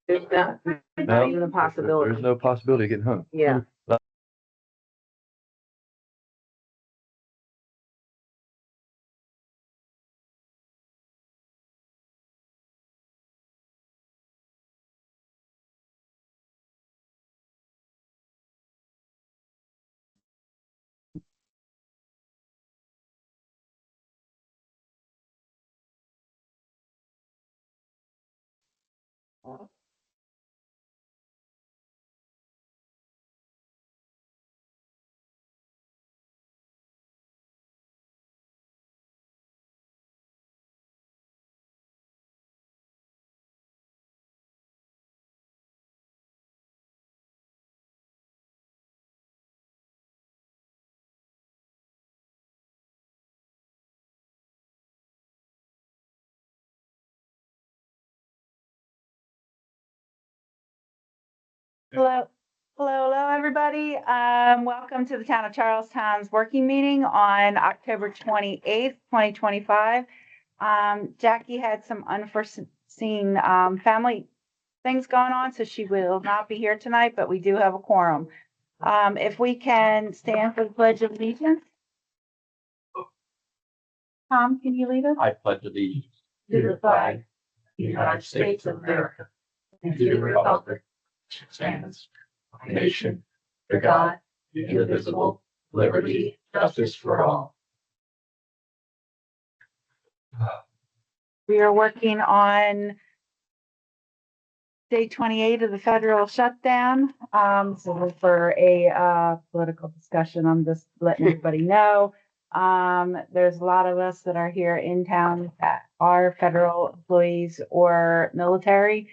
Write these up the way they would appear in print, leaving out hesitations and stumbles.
There's not No, even a possibility. There's no possibility of getting hung. Yeah. Hello, hello, everybody. Welcome to the Town of Charlestown's working meeting on October 28th, 2025. Jackie had some unforeseen family things going on, so she will not be here tonight, but we do have a quorum. If we can stand for the Pledge of Allegiance. Tom, can you lead us? I pledge allegiance To the flag of the United States of America and to the republic which stands one nation under God, indivisible, liberty, justice for all. We are working on day 28 of the federal shutdown. So for a political discussion, I'm just letting everybody know. There's a lot of us that are here in town that are federal employees or military.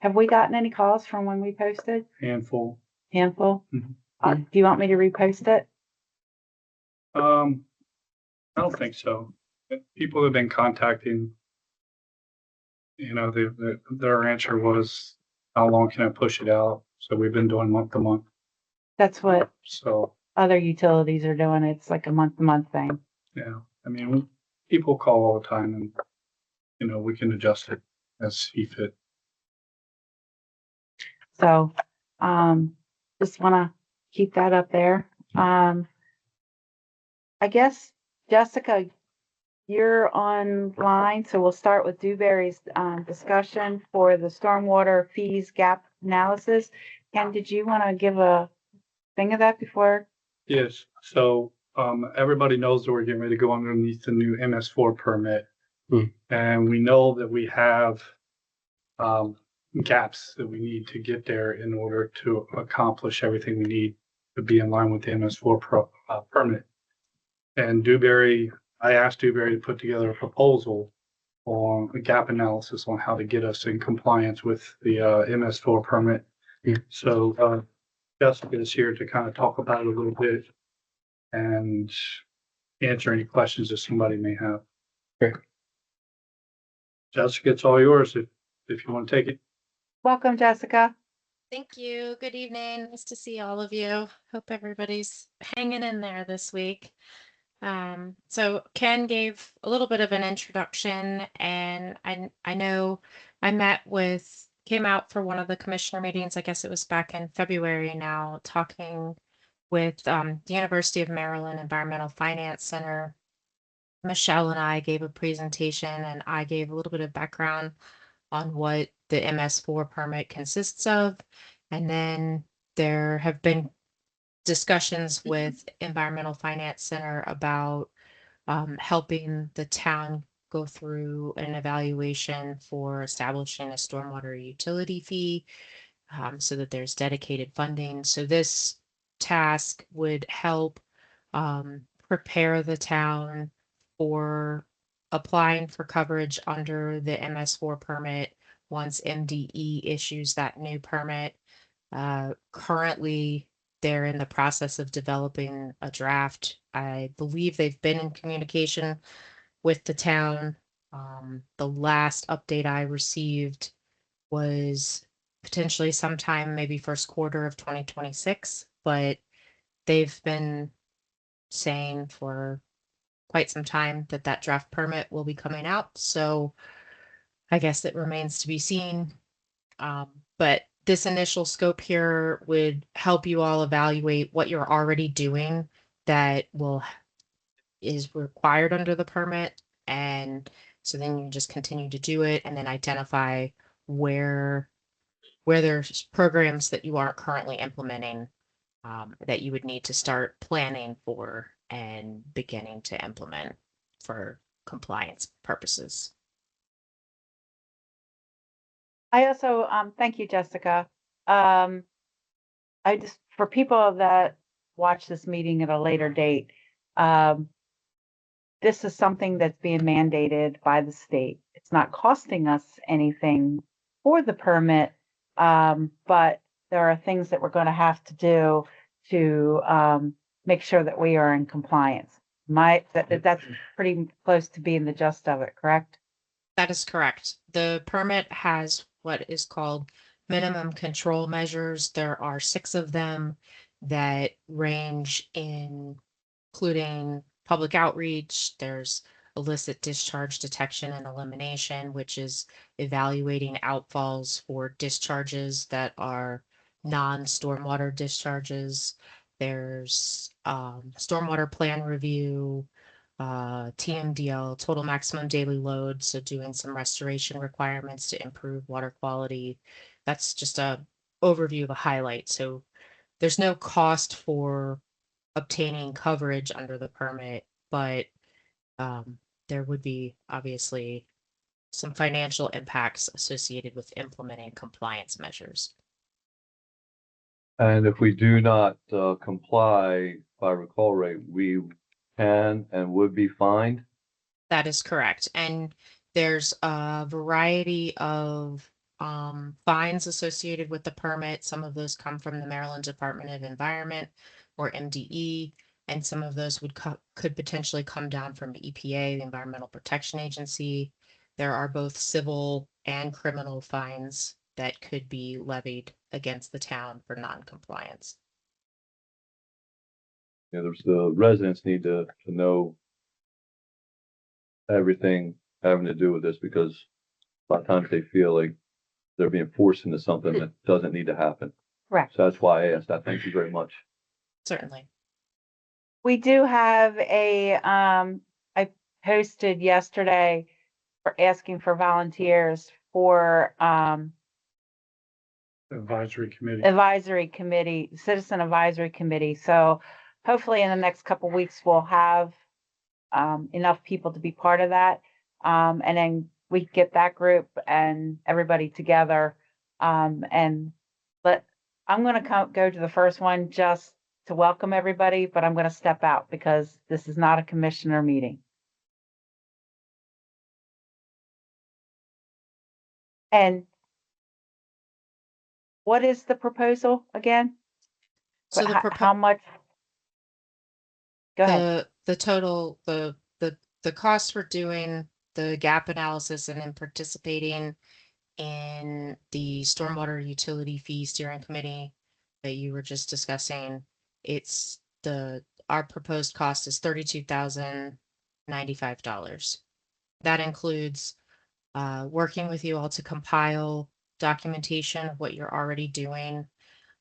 Have we gotten any calls from when we posted? Handful. Handful? Mhm. Do you want me to repost it? I don't think so. People have been contacting, their answer was, how long can I push it out? So we've been doing month to month. That's what So, other utilities are doing. It's like a month-to-month thing. yeah, I mean, people call all the time and, we can adjust it as see fit. So, just want to keep that up there. I guess, Jessica, you're online, so we'll start with Dewberry's discussion for the stormwater fees gap analysis. Ken, did you want to give a thing of that before? Yes, so, everybody knows that we're getting ready to go underneath the new MS4 permit. And we know that we have, gaps that we need to get there in order to accomplish everything we need to be in line with the MS4 permit. And I asked Dewberry to put together a proposal on a gap analysis on how to get us in compliance with the MS4 permit. So Jessica is here to kind of talk about it a little bit and answer any questions that somebody may have. Okay. Jessica, it's all yours if you want to take it. Welcome, Jessica. Thank you. Good evening. Nice to see all of you. Hope everybody's hanging in there this week. So Ken gave a little bit of an introduction, and I know I came out for one of the commissioner meetings. I guess it was back in February now, talking with the University of Maryland Environmental Finance Center. Michelle and I gave a presentation, and I gave a little bit of background on what the MS4 permit consists of. And then there have been discussions with Environmental Finance Center about helping the town go through an evaluation for establishing a stormwater utility fee so that there's dedicated funding. So this task would help prepare the town for applying for coverage under the MS4 permit once MDE issues that new permit. Currently, they're in the process of developing a draft. I believe they've been in communication with the town. The last update I received was potentially sometime maybe first quarter of 2026, but they've been saying for quite some time that draft permit will be coming out. So I guess it remains to be seen. But this initial scope here would help you all evaluate what you're already doing that is required under the permit. And so then you just continue to do it and then identify where there's programs that you aren't currently implementing, that you would need to start planning for and beginning to implement for compliance purposes. I also, thank you, Jessica. I just, for people that watch this meeting at a later date, this is something that's being mandated by the state. It's not costing us anything for the permit, but there are things that we're going to have to do to make sure that we are in compliance. That's pretty close to being the gist of it, correct? That is correct. The permit has what is called minimum control measures. There are 6 of them that range in including public outreach. There's illicit discharge detection and elimination, which is evaluating outfalls for discharges that are non-stormwater discharges. There's stormwater plan review, TMDL, total maximum daily load. So doing some restoration requirements to improve water quality. That's just a overview of a highlight. So there's no cost for obtaining coverage under the permit, but there would be obviously some financial impacts associated with implementing compliance measures. And if we do not comply by recall rate, we can and would be fined. That is correct. And there's a variety of fines associated with the permit. Some of those come from the Maryland Department of Environment or MDE, and some of those could potentially come down from EPA, the Environmental Protection Agency. There are both civil and criminal fines that could be levied against the town for non-compliance. There's the residents need to know everything having to do with this, because a lot of times they feel like they're being forced into something that doesn't need to happen. Correct. So that's why I asked that. Thank you very much. Certainly. We do have I posted yesterday for asking for volunteers for Advisory committee. Citizen advisory committee. So hopefully in the next couple weeks, we'll have enough people to be part of that. And then we get that group and everybody together. I'm going to go to the first one just to welcome everybody, but I'm going to step out because this is not a commissioner meeting. And what is the proposal again? So How much? Go ahead. The total, the costs for doing the gap analysis and then participating in the stormwater utility fee steering committee that you were just discussing, our proposed cost is $32,095. That includes working with you all to compile documentation of what you're already doing,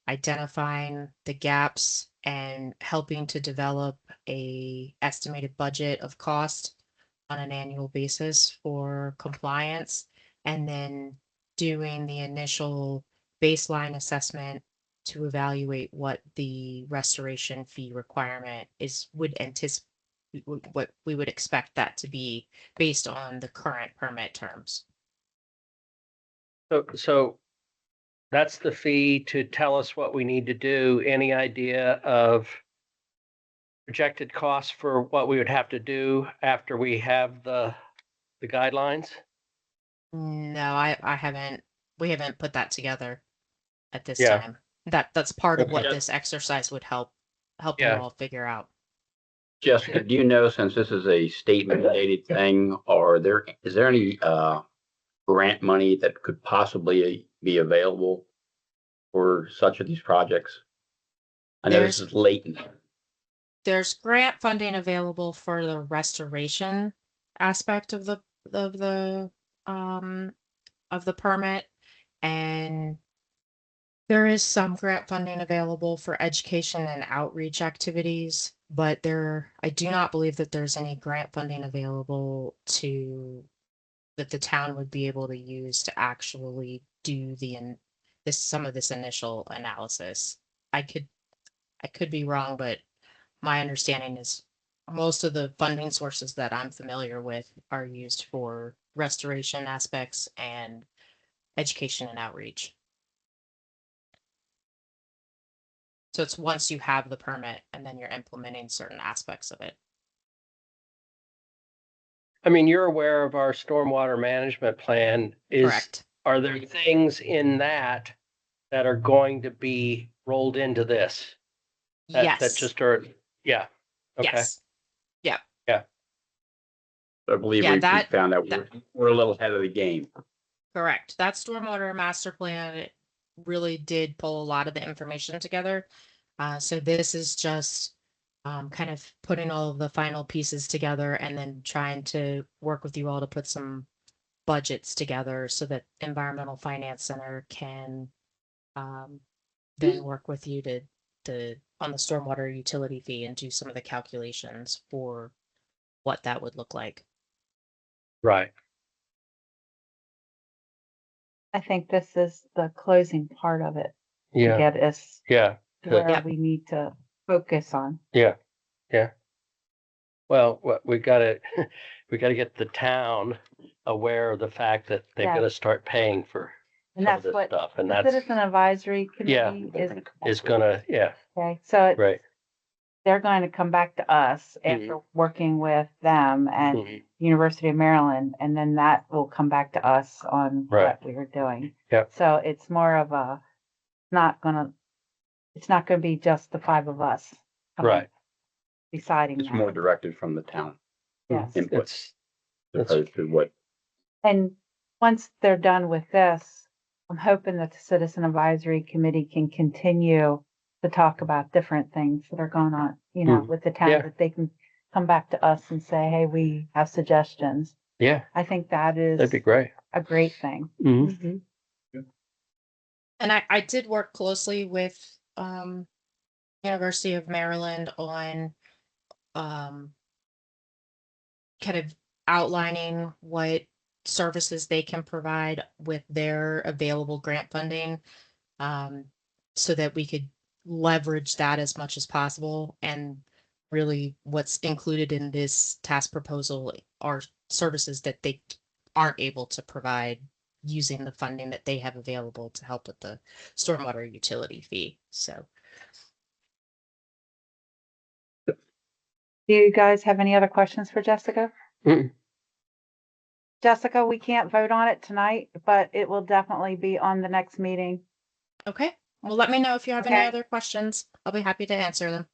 identifying the gaps, and helping to develop a estimated budget of cost on an annual basis for compliance, and then doing the initial baseline assessment to evaluate what the restoration fee requirement what we would expect that to be based on the current permit terms. So that's the fee to tell us what we need to do. Any idea of projected costs for what we would have to do after we have the guidelines? No, we haven't put that together at this Yeah. time. That's part of what Okay. this exercise would help you Yeah. all figure out. Jessica, do you know, since this is a state mandated thing, is there any grant money that could possibly be available for such of these projects? I know this is latent. There's grant funding available for the restoration aspect of the of the permit, and there is some grant funding available for education and outreach activities, but I do not believe that there's any grant funding available that the town would be able to use to actually do some of this initial analysis. I could be wrong, but my understanding is most of the funding sources that I'm familiar with are used for restoration aspects and education and outreach. So it's once you have the permit and then you're implementing certain aspects of it. I mean, you're aware of our stormwater management plan. Correct. Are there things in that are going to be rolled into this? That Yes. just are, yeah. Okay. Yes. Yeah. Yeah. I believe Yeah, we that- found that we're a little ahead of the game. Correct. That stormwater master plan, it really did pull a lot of the information together. So this is just kind of putting all of the final pieces together and then trying to work with you all to put some budgets together so that Environmental Finance Center can then work with you to on the stormwater utility fee and do some of the calculations for what that would look like. Right. I think this is the closing part of it to Yeah. get us Yeah. to Good. where Yep. we need to focus on. Yeah. Yeah. Well, we gotta, we gotta get the town aware of the fact that they've Yeah. got to start paying for And some of that's this what stuff. And the that's, Citizen Advisory Yeah. Committee is gonna, yeah, okay. So right. they're going to come back to us after working with them and Mhm. University of Maryland, and then that will come back to us on Right. what we were doing. Yep. So it's more of it's not gonna be just the five of us. Right. Deciding It's that. more directed from the town Yes. input It's, as opposed to what. And once they're done with this, I'm hoping that the Citizen Advisory Committee can continue to talk about different things that are going on, with the town, Yeah. that they can come back to us and say, hey, we have suggestions. yeah, I think that that'd is be great. a great thing. Mhm. And I did work closely with University of Maryland on kind of outlining what services they can provide with their available grant funding, so that we could leverage that as much as possible. And really what's included in this task proposal are services that they aren't able to provide using the funding that they have available to help with the stormwater utility fee. So Do you guys have any other questions for Jessica? Mm-mm. Jessica, we can't vote on it tonight, but it will definitely be on the next meeting. okay, well, let me know if you have any Okay. other questions. I'll be happy to answer them.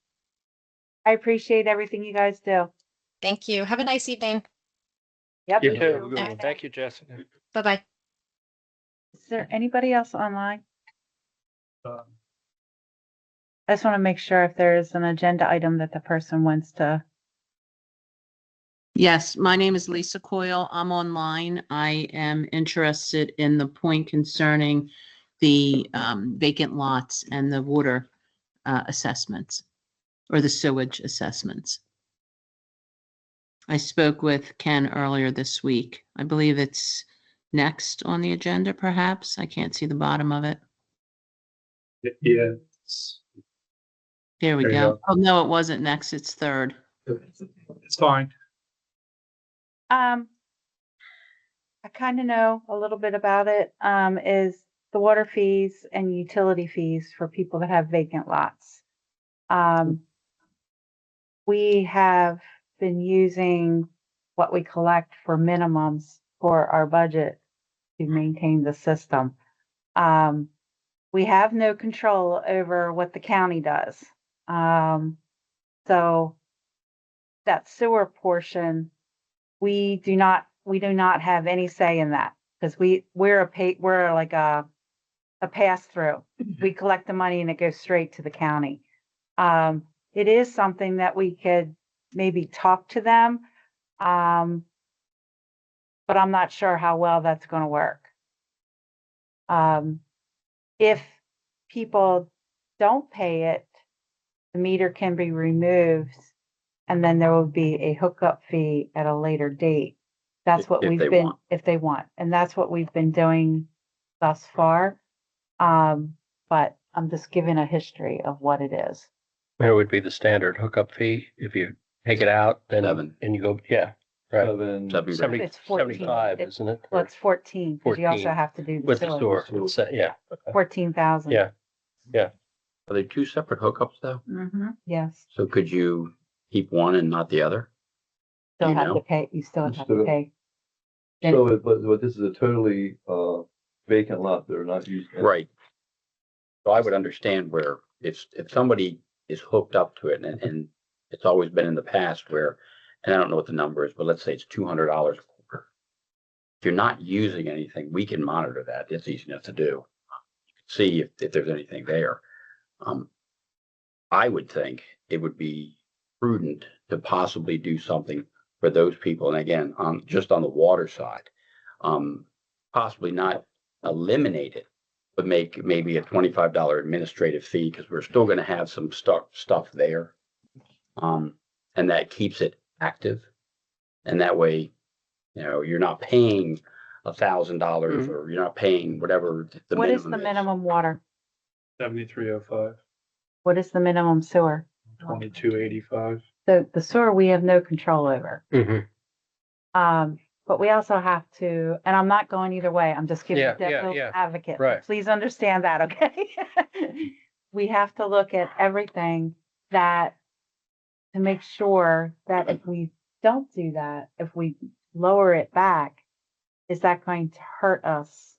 I appreciate everything you guys do. Thank you. Have a nice evening. Yep. You you too. too. Thank you, Jessica. Bye-bye. Is there anybody else online? Um, I just want to make sure if there is an agenda item that the person wants to. Yes, my name is Lisa Coyle. I'm online. I am interested in the point concerning the vacant lots and the water assessments or the sewage assessments. I spoke with Ken earlier this week. I believe it's next on the agenda, perhaps. I can't see the bottom of it. Yeah, Here we There you go. go. Oh, no, it wasn't next. It's third. it's fine. I kind of know a little bit about it, is the water fees and utility fees for people that have vacant lots. We have been using what we collect for minimums for our budget to maintain the system. We have no control over what the county does. So that sewer portion, we do not have any say in that because we're like a pass through. We collect the money and it goes straight to the county. It is something that we could maybe talk to them. But but I'm not sure how well that's gonna work. If people don't pay it, the meter can be removed, and then there will be a hookup fee at a later date. That's what If we've they been, want. if they want, and that's what we've been doing thus far. But I'm just giving a history of what it is. It would be the standard hookup fee if you take it out, then, Seven. and you go, yeah, right. 7, 7 grand. 70, It's 14. 75, It- isn't it? Well, Or it's 14, because you also 14 have to do with the sewer. store, yeah. 14,000. Yeah. Are they two separate hookups though? Yes, So could you keep one and not the other? still You have know? to pay, you still You have still- to pay. So, but this is a totally, vacant lot. They're not using. Right. So I would understand where if somebody is hooked up to it and it's always been in the past where, and I don't know what the number is, but let's say it's $200 a quarter. If you're not using anything, we can monitor that. It's easy enough to do. See if there's anything there. I would think it would be prudent to possibly do something for those people. And again, just on the water side, possibly not eliminate it, but make maybe a $25 administrative fee because we're still going to have some stuff there. And that keeps it active. And that way, you're not paying $1,000 or you're not paying whatever the What is minimum the is. minimum water? 7305, What is the minimum sewer? 2285. So the sewer, we have no control over. Mhm. But we also have to, and I'm not going either way, I'm just giving Yeah, devil's yeah, advocate. right. Please understand that, okay? We have to look at everything to make sure that if we don't do that, if we lower it back, is that going to hurt us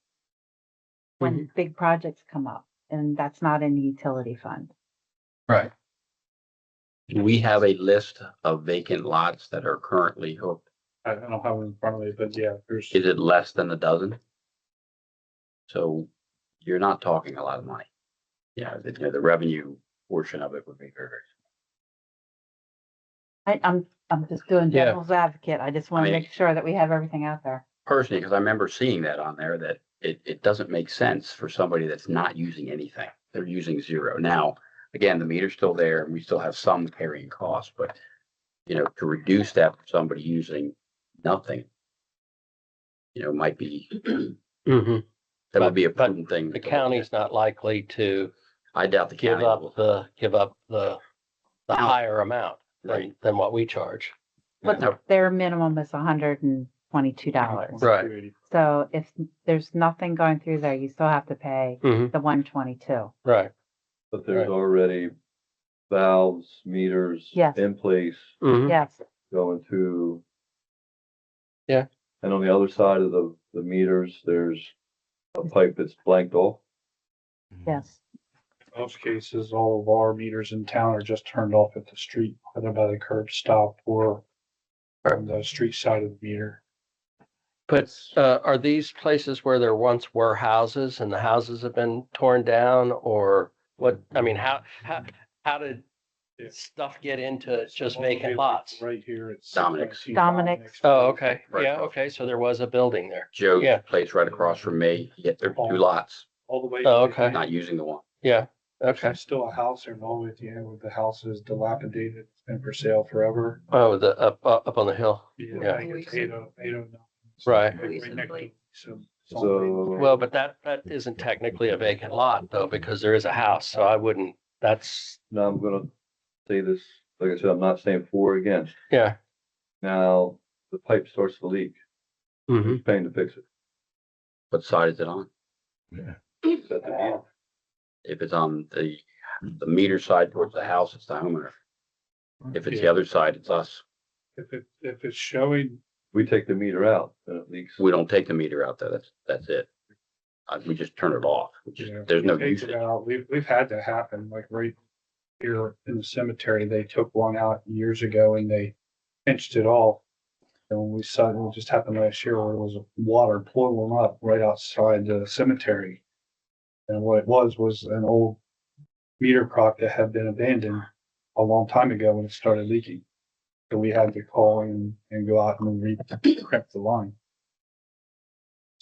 when big projects come up? And that's not in the utility fund. Right. Do we have a list of vacant lots that are currently hooked? I don't have it in front of me, but yeah, there's. Is it less than a dozen? So you're not talking a lot of money. Yeah, the revenue portion of it would be very, very I'm just doing Yeah. devil's advocate. I just want I to mean- make sure that we have everything out there. personally, because I remember seeing that on there, that it doesn't make sense for somebody that's not using anything. They're using zero. Now, again, the meter's still there and we still have some carrying costs, but to reduce that for somebody using nothing, might be, Hmm. that would be a But prudent thing. The to look county's at. not likely to I doubt the give county up will. the Now- higher amount Right. than what we charge. But Now, their minimum is $122. Right. So if there's nothing going through there, you still have to pay Mhm. the 122. Right. But there's Right. already valves, meters Yes. in place Mhm. Yes, going to. Yeah. And on the other side of the meters, there's a pipe that's blanked off. yes. In most cases, all of our meters in town are just turned off at the street, whether by the curb stop or on the street side of the meter. But are these places where there once were houses and the houses have been torn down, or what? I mean, how did Yeah. stuff get into just All the way vacant lots? Right here, it's. Dominic's. Dominic's. Oh, okay. Right Yeah, across. okay. So there was a building there. Joe's Yeah. place right across from me, yet there are two lots, All the way. Oh, okay. not using the one. Yeah. Okay. There's still a house there, and all the way at the end where the house is dilapidated, it's been for sale forever. Oh, the up on the hill. I think it's 809. Right. Right next to- So. So. Well, but that isn't technically a vacant lot though, because there is a house. So I wouldn't. That's Now I'm gonna say this, like I said, I'm not saying for or against. yeah. Now, the pipe starts to leak. Hmm. Who's paying to fix it? What side is it on? Is that the meter? If it's on the meter side towards the house, it's the homeowner. If it's the Yeah. other side, it's us. If it's showing, We take the meter out and it leaks. We don't take the meter out there. That's it. We just turn it off. yeah, There's no it takes it usage. out. We've had that happen, like right here in the cemetery, they took one out years ago and they pinched it off. And when we saw it, just happened last year where it was water pulling up right outside the cemetery. And what it was an old meter crock that had been abandoned a long time ago when it started leaking. So we had to call and go out and recrimp the line.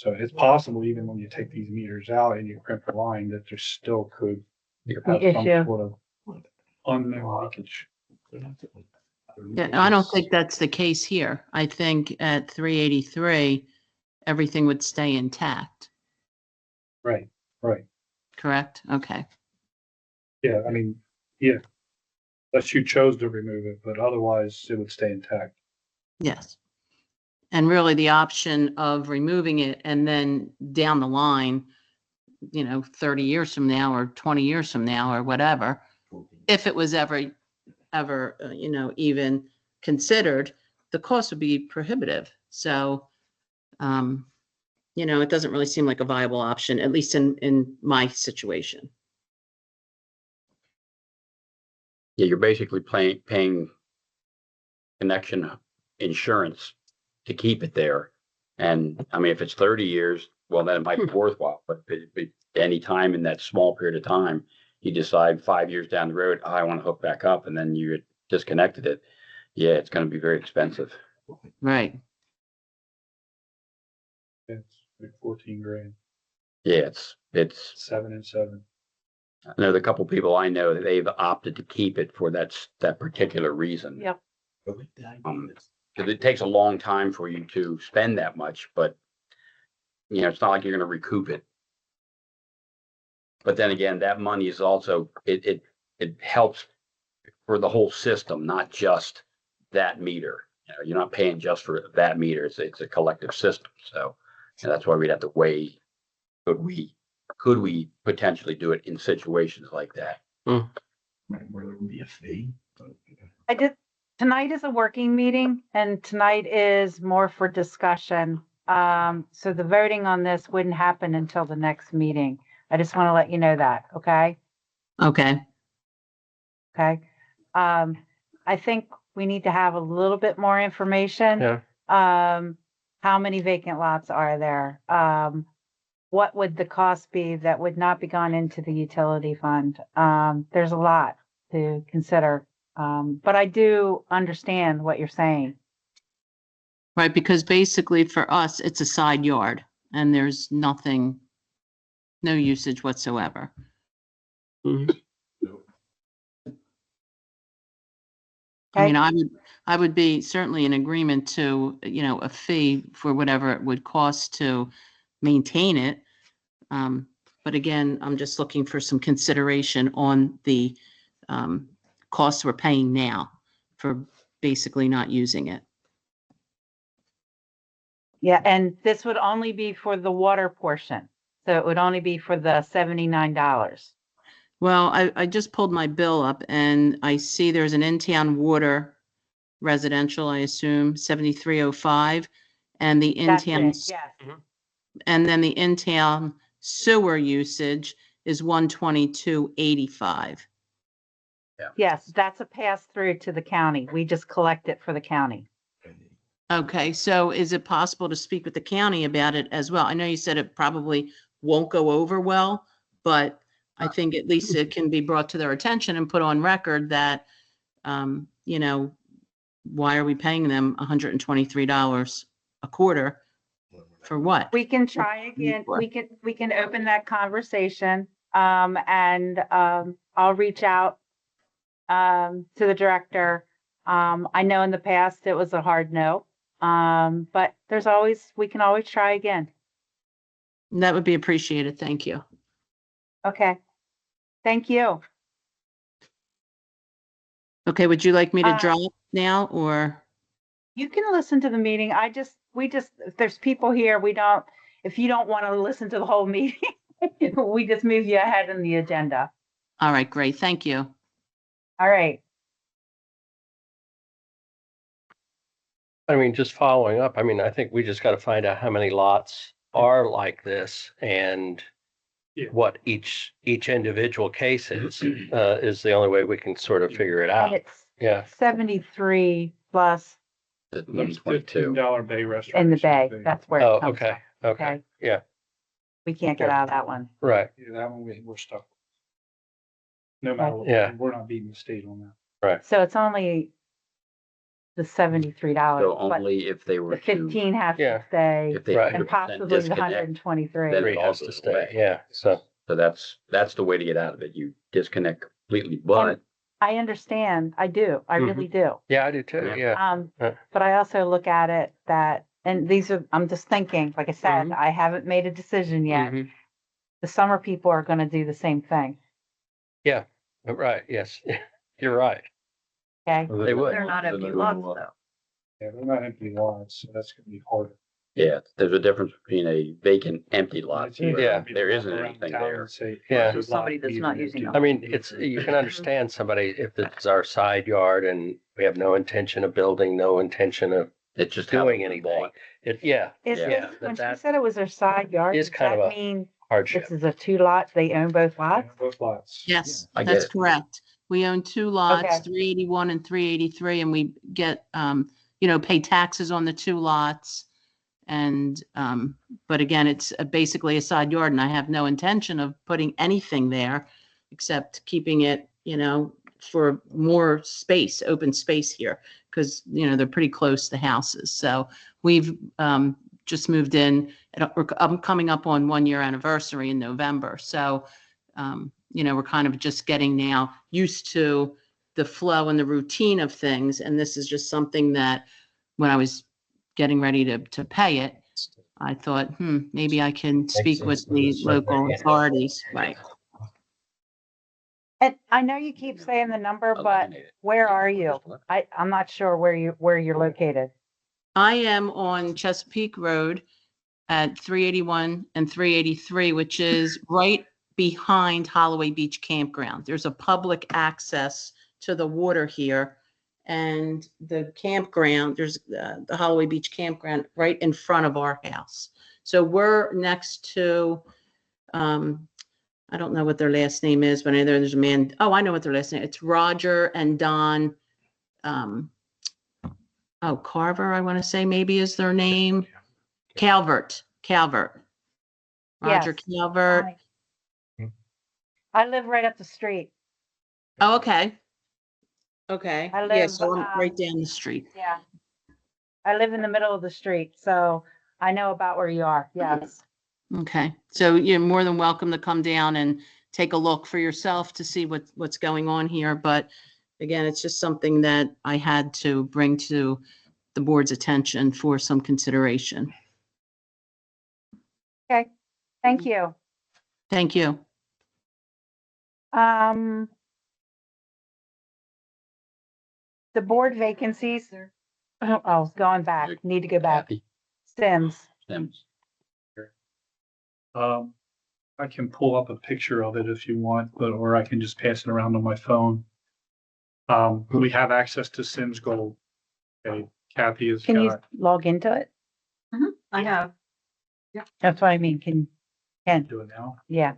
So it's possible even when you take these meters out and you crimp the line, that there still could have some issue. sort of unknown leakage. Yeah, I don't think that's the case here. I think at 383, everything would stay intact, Right, right. correct? Okay. Yeah, I mean, yeah. Unless you chose to remove it, but otherwise it would stay intact. Yes. And really the option of removing it and then down the line, 30 years from now or 20 years from now or whatever, if it was ever, even considered, the cost would be prohibitive. So, it doesn't really seem like a viable option, at least in my situation. Yeah, you're basically paying connection insurance to keep it there. And I mean, if it's 30 years, well, then it might be worthwhile. But if it any time in that small period of time, you decide 5 years down the road, I want to hook back up, and then you disconnected it. Yeah, it's going to be very expensive. Right. It's like 14 grand, Yeah, it's 7 and 7. I know the couple people I know that they've opted to keep it for that particular reason. Yep. Because it takes a long time for you to spend that much, but it's not like you're going to recoup it. But then again, that money is also it helps for the whole system, not just that meter. You're not paying just for that meter. It's a collective system. So that's why we'd have to weigh, could we potentially do it in situations like that? Where there would be a fee. Tonight is a working meeting and tonight is more for discussion. So the voting on this wouldn't happen until the next meeting. I just want to let you know that, okay? Okay. Okay. I think we need to have a little bit more information. Yeah. How many vacant lots are there? What would the cost be that would not be gone into the utility fund? There's a lot to consider. But I do understand what you're saying. Right, because basically for us, it's a side yard and there's no usage whatsoever. I mean, I would be certainly in agreement to, a fee for whatever it would cost to maintain it. But again, I'm just looking for some consideration on the costs we're paying now for basically not using it. Yeah, and this would only be for the water portion. So it would only be for the $79. Well, I just pulled my bill up and I see there's an in-town water residential, I assume, 7305, and the That's in-town, it, yes. and then the in-town sewer usage is 12285. Yes, that's a pass through to the county. We just collect it for the county. Okay, so is it possible to speak with the county about it as well? I know you said it probably won't go over well, but I think at least it can be brought to their attention and put on record that, why are we paying them $123 a quarter for what? We can try again. We can open that conversation. And I'll reach out to the director. I know in the past it was a hard no. But we can always try again. That would be appreciated. Thank you. Okay. Thank you. Okay, would you like me to drop now or? You can listen to the meeting. If there's people here, if you don't want to listen to the whole meeting, we just move you ahead in the agenda. All right, great. Thank you. All right. I mean, just following up, I mean, I think we just got to find out how many lots are like this and what each individual case is the only way we can sort of figure it And out. it's 73 plus There's 122. $15 bay restaurant. in the bay. That's where Oh, it comes okay. from. Okay. Yeah. We can't get out of that one. Right. Yeah, that one we're stuck. No matter what, Yeah. we're not beating the state on that. Right. So it's only the $73, So but only if they were the to, 15 has Yeah. to stay if they Right. and 100% possibly the disconnect, 123. then Three it all has to goes stay. away. Yeah. So, So that's the way to get out of it. You disconnect completely, but I understand. I do. I really do. yeah, I do too. Yeah. Yeah. But I also look at it that, and I'm just thinking, like I said, Mhm. I haven't made a decision yet. Mhm. The summer people are going to do the same thing. Right. Yes. You're right. Okay. They would. They're not empty lots though. Yeah, they're not empty lots, so that's gonna be harder. yeah, there's a difference between a vacant, empty lot. It's easier where Yeah. for me to There walk isn't around anything town there. and say, Yeah. "This Somebody lot that's needs not an using empty it. I mean, lot." you can understand somebody if it's our side yard and we have no intention of building, no intention of It's just doing how it's anything. bought. Yeah, Is Yeah. this, but when she that said it was their side yard, is does kind that of a mean hardship. this is a 2 lots? They own both lots? Both lots. Yes, I get that's it. correct. We own two lots, Okay. 381 and 383, and we get, pay taxes on the two lots. And, but again, it's basically a side yard and I have no intention of putting anything there except keeping it, for more space, open space here. Cause, they're pretty close to houses. So we've, just moved in. I'm coming up on 1 year anniversary in November. So, we're kind of just getting now used to the flow and the routine of things. And this is just something that when I was getting ready to pay it, I thought, maybe I can speak with the local authorities. Right. And I know you keep saying the number, but Eliminate it. where are you? I'm not sure where you're located. I am on Chesapeake Road at 381 and 383, which is right behind Holloway Beach Campground. There's a public access to the water here. And the campground, there's the Holloway Beach Campground right in front of our house. So we're next to, I don't know what their last name is, but I know there's a man. Oh, I know what their last name. It's Roger and Don. Carver, I want to say maybe is their name. Calvert. Roger Yes. Calvert. I live right up the street. Oh, okay. Okay. I Yeah, live, so I'm right down the street. Yeah. I live in the middle of the street, so I know about where you are. Yes. Okay, so you're more than welcome to come down and take a look for yourself to see what's going on here. But again, it's just something that I had to bring to the board's attention for some consideration. Okay. Thank you. Thank you. The board vacancies. Going back. Need to go back. Kathy, Sims. Sims. I can pull up a picture of it if you want, or I can just pass it around on my phone. We have access to Sims Gold. Okay, Kathy has Can you got, log into it? I have. That's what I mean. Can, do it now. yeah.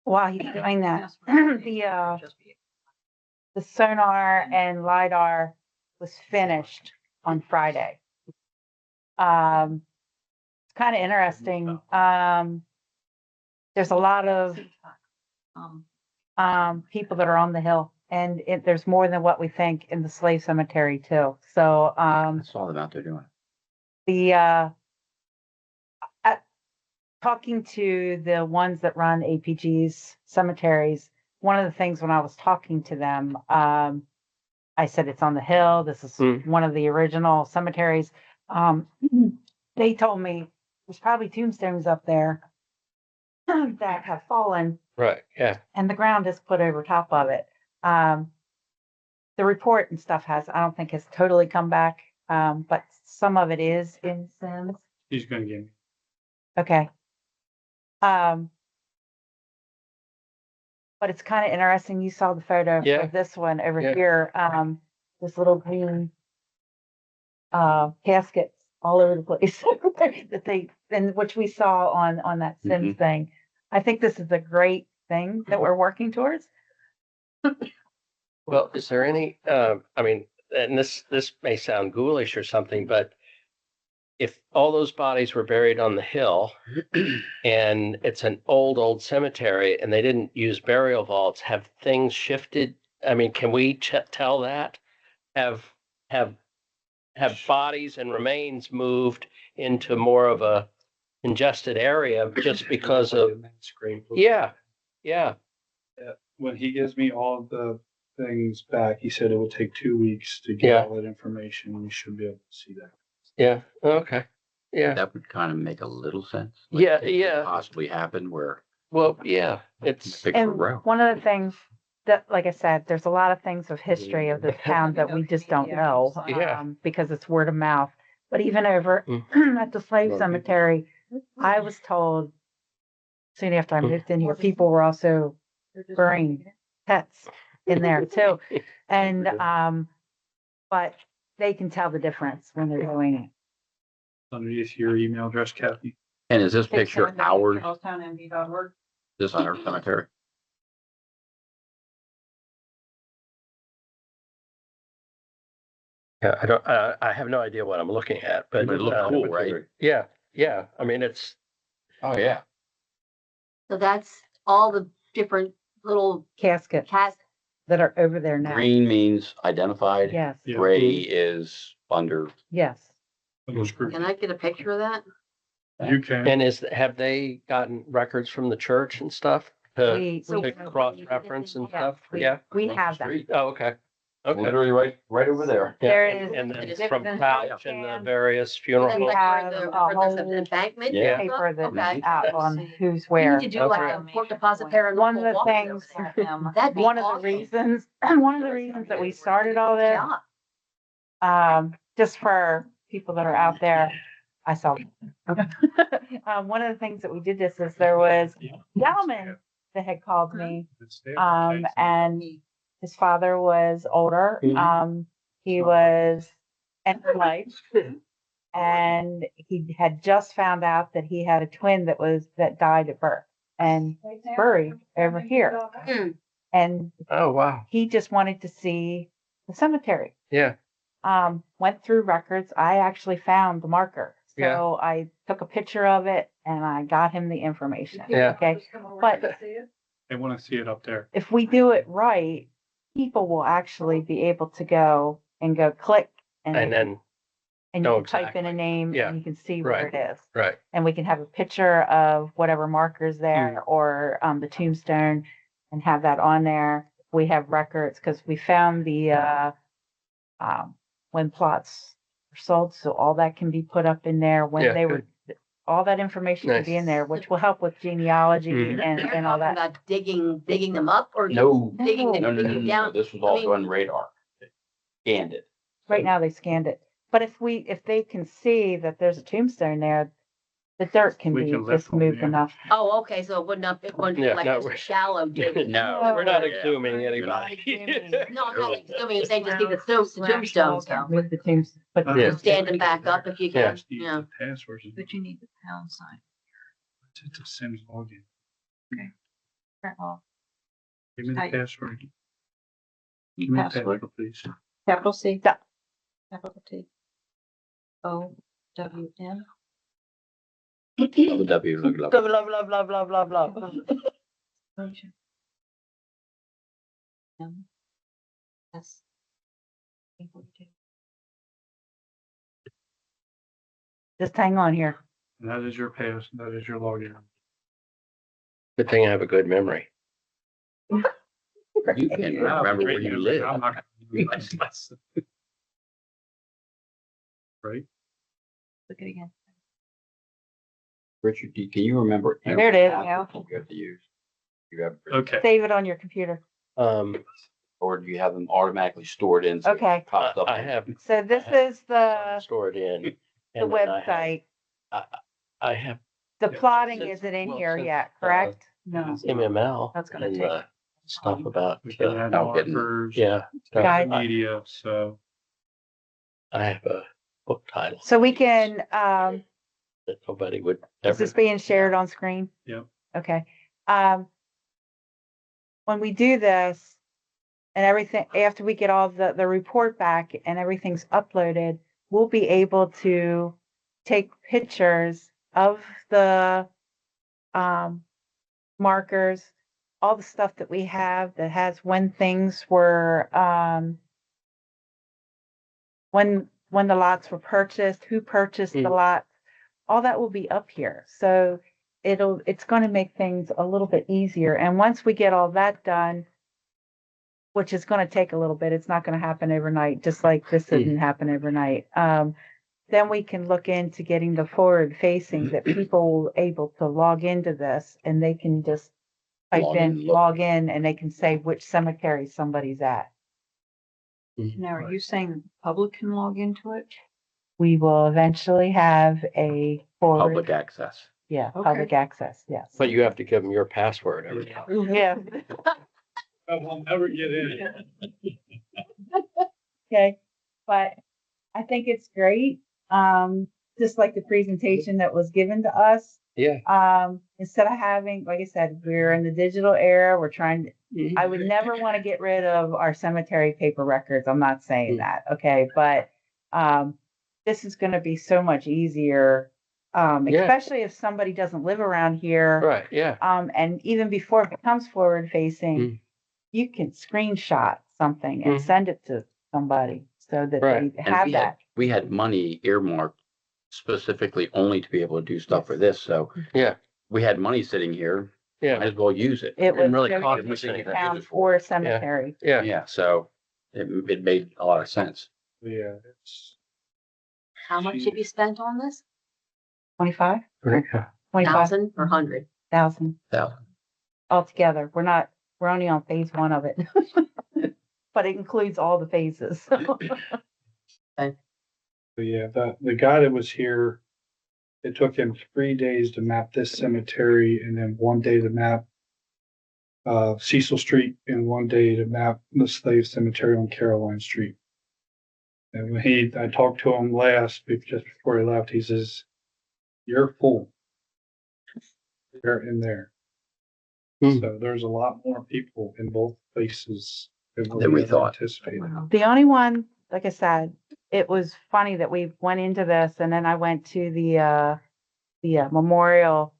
While he's doing that, the sonar and LiDAR was finished on Friday. It's kind of interesting. There's a lot of people that are on the hill, and there's more than what we think in the slave cemetery too. So I saw them out there doing it. the talking to the ones that run APG's cemeteries, one of the things when I was talking to them, I said it's on the hill. This is one of the original cemeteries. They told me there's probably tombstones up there that have fallen. Right. Yeah. And the ground is put over top of it. The report and stuff I don't think has totally come back, but some of it is in Sims. He's gonna give me. Okay. But it's kind of interesting. You saw the photo Yeah. of this one over Yeah. here. This little green caskets all over the place that which we saw on that Sims thing. I think this is a great thing that we're working towards. Well, is there any, and this may sound ghoulish or something, but if all those bodies were buried on the hill and it's an old cemetery and they didn't use burial vaults, have things shifted? I mean, can we tell that? Have bodies and remains moved into more of a congested area just because of, yeah. When he gives me all of the things back, he said it would take 2 weeks to Yeah. get all that information. We should be able to see that. Yeah, okay, yeah, That would kind of make a little sense. Yeah, it could yeah. Possibly happen where well, yeah, it's, picture And row. one of the things that, like I said, there's a lot of things of history of this town that we just don't know. Yeah. Because it's word of mouth. But even over at the slave cemetery, I was told soon after I moved in here, people were also burying pets in there too. And, but they can tell the difference when they're doing it. Underneath your email address, Kathy. And is this picture ours? CharlestownMD.org. This on our cemetery? yeah, I have no idea what I'm looking at, but, But it looked cool, right? yeah, I mean, it's, Oh, yeah. So that's all the different little Caskets cast. that are over there now. Green means identified. Yes, Yeah. Gray is under. yes. Can I get a picture of that? You can. and have they gotten records from the church and stuff to We cross-reference and yeah, stuff? we- Yeah, we have that. oh, okay, okay. Literally right over there. Yeah, There and- is And then different from Couch and the scans. various That's funeral We homes. like have where a where there's an whole embankment. Yeah. paper that's Okay. out on who's We where. need to do like a port deposit paranormal. One of the walkthrough things, over there. That'd be one of the awesome. reasons, one of the reasons that we started all this, Yeah. just for people that are out there, I saw. One of the things that we did this is there was a gentleman that had called me, and his father was older. He was end of life, and he had just found out that he had a twin that died at birth and buried over here. Hmm. And Oh, wow, he just wanted to see the cemetery. yeah, Went through records. I actually found the marker. Yeah. So I took a picture of it and I got him the information. Yeah. Okay. But They want to see it up there. if we do it right, people will actually be able to go click and and then, you know can type in a exactly. name Yeah. and you can see where Right. it is. right, And we can have a picture of whatever markers there or the tombstone and have that on there. We have records because we found the when plots were sold, so all that can be put up in there when Yeah, they were. All that information can be in there, which will help with genealogy Mhm. and You're all talking that. about digging them up or No, digging no, no, no, digging no. down? This was all I mean- done radar. Scanned it. Right now they scanned it, but if they can see that there's a tombstone there, the dirt can We be can lift just from moved there. enough. Oh, okay, so it wouldn't be Yeah, like no, just a we're- shallow dig. No. we're not Yeah. exhuming You're anybody. No, I'm not assuming, you're saying just leave the tombstones though. With the tombstone, but Yeah. Stand them back up if you Yeah. can, yeah. Passwords. But you need the pound sign. It's a Sims login. Well, Give me the Right. password. Give me the Password. password, please. Capital C. Yeah. Capital T. O-W-N. Double W, look it up. blah, blah, blah, blah, blah, blah, blah, blah. M. S. 42. Just hang on here. And that is your that is your login. Good thing I have a good memory. You can't remember where you live. I'm not gonna do that. Right? Look at it again. Richard, can you remember? There it is. password You have to use. You have, Okay. Save it on your computer. or do you have them automatically stored in? so it Okay. pops up? I have So this is the stored in. the and then I have- website. I have The plotting since- isn't in well, here since, yet, correct? No. MML. That's gonna and, take stuff about, We can add I'll get it. markers. yeah. stuff Guys. about- Media, so. I have a book title So we can, that nobody would is ever. this being shared on screen? Yep. Okay. When we do this and everything, after we get all the report back and everything's uploaded, we'll be able to take pictures of the markers, all the stuff that we have that has when things were when the lots were purchased, who purchased the lots, all that will be up here. So it's going to make things a little bit easier. And once we get all that done, which is going to take a little bit, it's not going to happen overnight, just like this didn't happen overnight. Then we can look into getting the forward facing that people will able to log into this and they can just type log in, and they can say which cemetery somebody's at. Now, are you saying the public can log into it? We will eventually have a forward, Public access. yeah, Okay. public access, yes. But you have to give them your password every time. Yeah, I'll never get in. okay, but I think it's great. Just like the presentation that was given to us. Yeah. Instead of having, like I said, we're in the digital era, we're trying to, I would never want to get rid of our cemetery paper records. I'm not saying that, okay, but this is going to be so much easier, especially if somebody doesn't live around here. Right, yeah. And even before it becomes forward facing, you can screenshot something and send it to somebody so that Right. they And have that. we had money earmarked specifically only to be able to do stuff for this. So Yeah. we had money sitting here. Might Yeah. as well use it. It was Didn't really really cost good us for the anything. town or cemetery. Yeah. Yeah. So it made a lot of sense. Yeah, it's. How much have you spent on this? 25? Yeah. 1,000 or 100? 1,000. Altogether. We're only on phase one of it. But it includes all the phases. But yeah, the guy that was here, it took him 3 days to map this cemetery and then 1 day to map Cecil Street and 1 day to map the Slave Cemetery on Caroline Street. And when I talked to him just before he left, he says, "You're full. You're in there." So there's a lot more people in both places Than we ever thought. anticipated. The only one, like I said, it was funny that we went into this and then I went to the memorial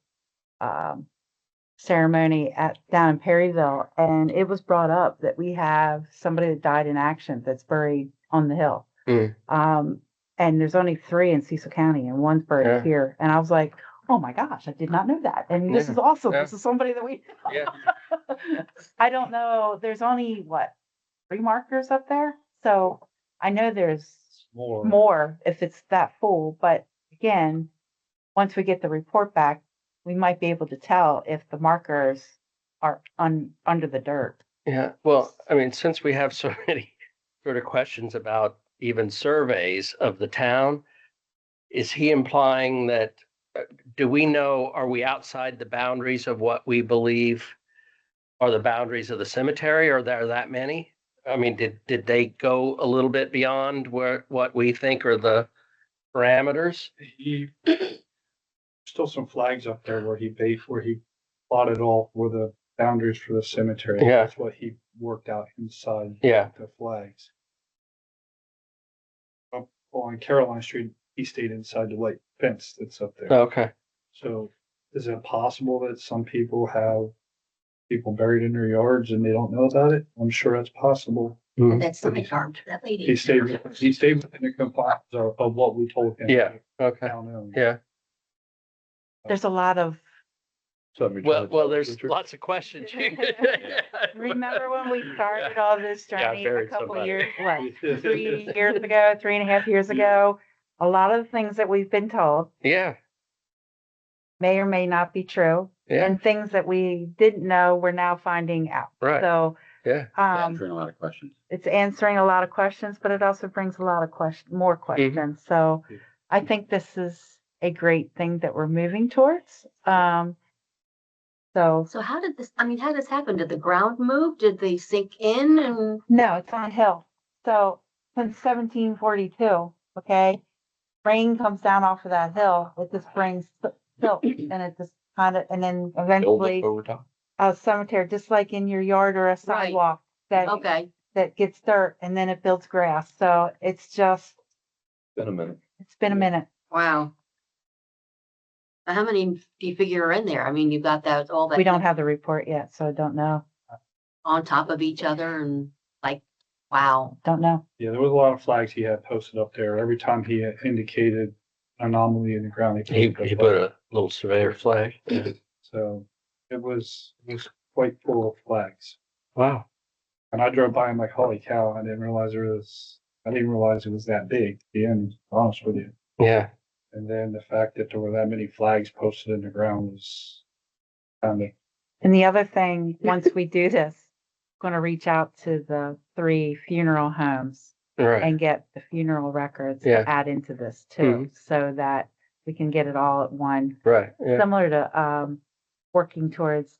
ceremony down in Perryville, and it was brought up that we have somebody that died in action that's buried on the hill. And there's only 3 in Cecil County and one's buried here. And I was like, oh my gosh, I did not know that. And this is awesome. Yeah. This is somebody that we Yeah. I don't know. There's only 3 markers up there. So I know there's more if it's that full. But again, once we get the report back, we might be able to tell if the markers are under the dirt. Yeah. Well, I mean, since we have so many sort of questions about even surveys of the town, is he implying that, do we know, are we outside the boundaries of what we believe are the boundaries of the cemetery? Are there that many? I mean, did they go a little bit beyond what we think are the parameters? Still some flags up there where he plotted all for the boundaries for the cemetery. Yeah. That's what he worked out inside Yeah. the flags. Up on Caroline Street, he stayed inside the white fence that's up there. Okay. So is it possible that some people have people buried in their yards and they don't know about it? I'm sure that's possible. That's the farm to that lady. He stayed within the confines of what we told him. Yeah. Okay. Town owned. Yeah. There's a lot of, Well, there's lots of questions. remember when we started all this Yeah, I journey a buried couple somebody. years, 3 years ago, 3.5 years ago? A lot of the things that we've been told Yeah. may or may not be true. Yeah. And things that we didn't know, we're now finding out. Right. So, Yeah. Answering a lot of questions. it's answering a lot of questions, but it also brings a lot of more questions. So I think this is a great thing that we're moving towards. So how did this happen? Did the ground move? Did they sink in? And No, it's on hill. So since 1742, okay, rain comes down off of that hill. It just brings silt, and it just kind of, and then eventually a cemetery, just like in your yard or a sidewalk okay, that gets dirt, and then it builds grass. So it's just, Been a minute. it's been a minute. wow. How many do you figure are in there? I mean, you've got that, all that. We don't have the report yet, so I don't know. On top of each other and like, wow. Don't know. Yeah, there was a lot of flags he had posted up there. Every time he indicated anomaly in the ground, He posted put flag. a little surveyor flag. Yeah. So it was quite full of flags. Wow. And I drove by, I'm like, holy cow, I didn't realize it was that big, to be honest with you. Yeah. And then the fact that there were that many flags posted in the ground was kind of, And the other thing, once we do this, going to reach out to the 3 funeral homes Right. and get the funeral records Yeah. to add into this too, Mhm. so that we can get it all at one. Right. Yeah. Similar to working towards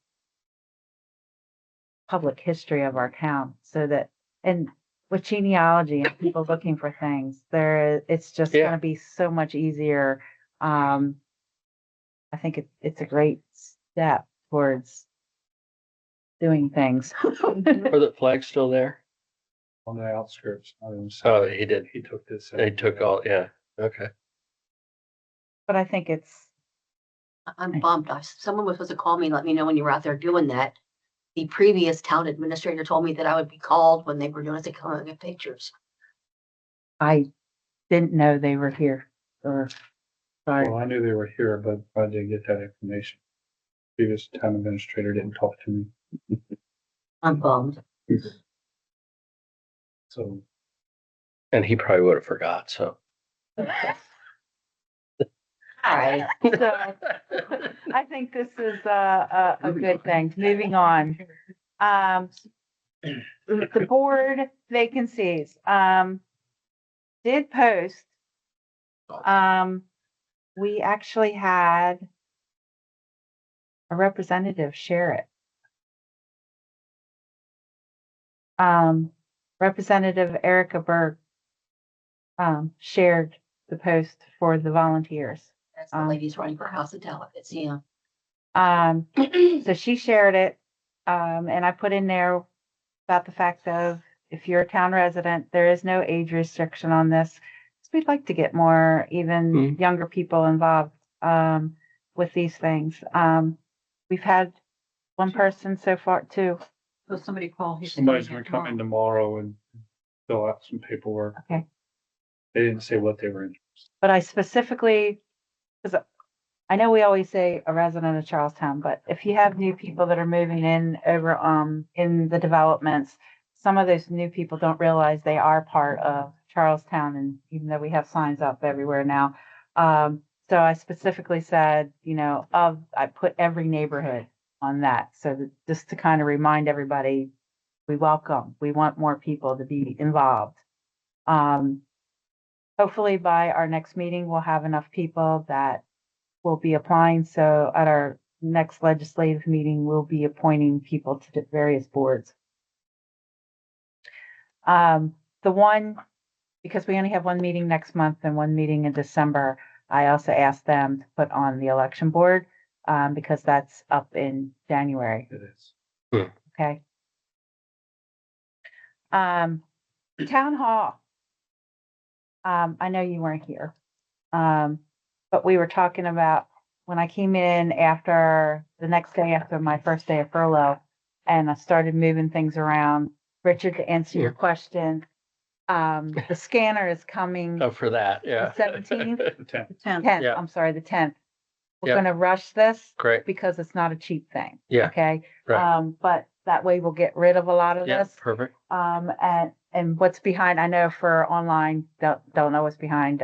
public history of our town, so that, and with genealogy and people looking for things, it's just Yeah. going to be so much easier. I think it's a great step towards doing things. Are the flags still there? on the outskirts. Not in the Oh, center. he did. He took this. They took all, yeah. Okay. But I think it's, I'm bummed. Someone was supposed to call me and let me know when you were out there doing that. The previous town administrator told me that I would be called when they were doing it to come and get pictures. I didn't know they were here, or, sorry. Well, I knew they were here, but I didn't get that information. Previous town administrator didn't talk to me. I'm bummed. So And he probably would have forgot, so. All right. So I think this is a good thing. Moving on. The board vacancies, did post. We actually had a representative share it. Representative Erica Berg shared the post for the volunteers. That's the ladies running for House of Delegates, yeah. So she shared it, and I put in there about the fact of, if you're a town resident, there is no age restriction on this. 'Cause we'd like to get more, even younger people involved, with these things. We've had one person so far, 2. So somebody call. somebody's gonna come in tomorrow and fill out some paperwork. Okay. They didn't say what they were in. But I specifically, because I know we always say a resident of Charlestown, but if you have new people that are moving in over in the developments, some of those new people don't realize they are part of Charlestown, and even though we have signs up everywhere now. So I specifically said, I put every neighborhood on that, so that just to kind of remind everybody, we want more people to be involved. Hopefully by our next meeting, we'll have enough people that will be applying. So at our next legislative meeting, we'll be appointing people to the various boards. Because we only have one meeting next month and one meeting in December, I also asked them to put on the election board, because that's up in January. It is. Okay. Town hall. I know you weren't here. But we were talking about when I came in after the next day after my first day of furlough, and I started moving things around. Richard, to answer your question, the scanner is coming Oh, for that, the yeah. 17th, The 10th. 10th, Yeah. I'm sorry, the 10th. We're Yeah. gonna rush this Great. because it's not a cheap thing. Yeah. Okay. Right. But that way we'll get rid of a lot of Yeah, this. perfect. And what's behind, I know for online, don't know what's behind.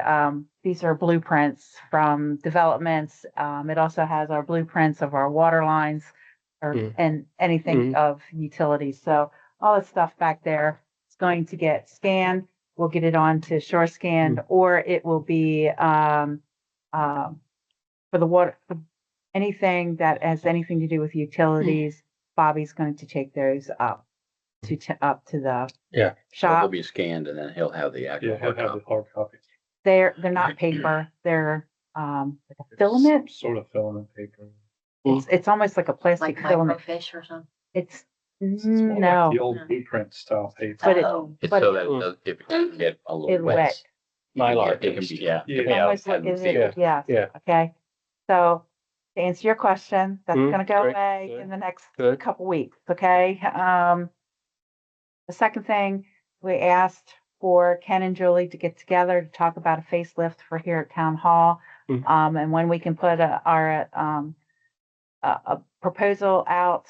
These are blueprints from developments. It also has our blueprints of our water lines and anything of utilities. So all the stuff back there is going to get scanned. We'll get it on to Shore Scanned, or it will be, for the water, for anything that has anything to do with utilities. Bobby's going to take those up to the So shop. they'll be scanned and then he'll have the actual Yeah, he'll hard have copy. the hard copies. They're not paper. They're like a filament. Sort of filament paper. It's almost like a plastic Like filament. microfiche or something. It's It's more like no, The old blueprint style paper. but Oh. It's but so that it does- if it can get a little it's wet. wet. Mylar. It can be, yeah. Yeah. Yeah, Almost have like them is sealed. it? Yes. Yeah. Okay. So to answer your question, that's gonna go great, away good, in the next good. couple weeks, okay? The second thing, we asked for Ken and Julie to get together to talk about a facelift for here at Town Hall. Mhm. And when we can put a proposal out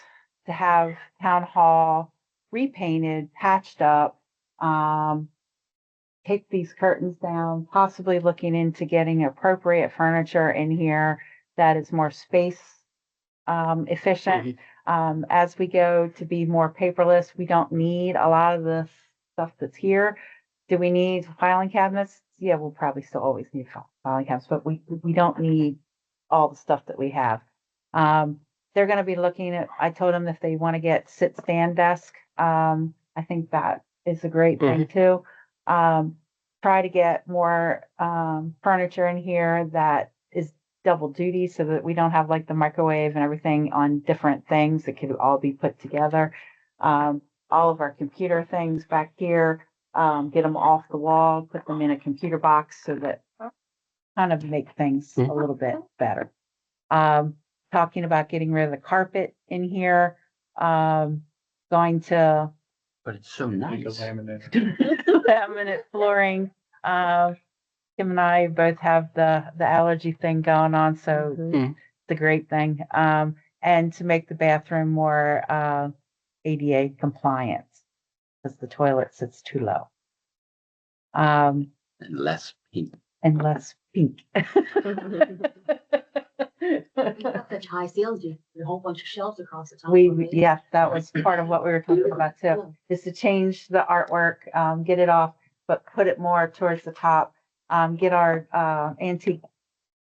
to have Town Hall repainted, patched up, take these curtains down, possibly looking into getting appropriate furniture in here that is more space efficient. As we go to be more paperless, we don't need a lot of the stuff that's here. Do we need filing cabinets? Yeah, we'll probably still always need filing cabinets, but we don't need all the stuff that we have. They're gonna be looking at, I told them if they want to get sit-stand desk, I think that is a great thing too. Try to get more furniture in here that is double duty so that we don't have like the microwave and everything on different things. It could all be put together. All of our computer things back here, get them off the wall, put them in a computer box so that kind of make things a little bit better. Talking about getting rid of the carpet in here, going to But it's so Like a nice. laminate. laminate flooring. Kim and I both have the allergy thing going on, so it's a great thing. And to make the bathroom more ADA compliant, because the toilet sits too low. And less pink. And less pink. Got such high ceilings, you put a whole bunch of shelves across the top. of it. Yeah, that was part of what we were talking about too, is to change the artwork, get it off, but put it more towards the top. Get our antique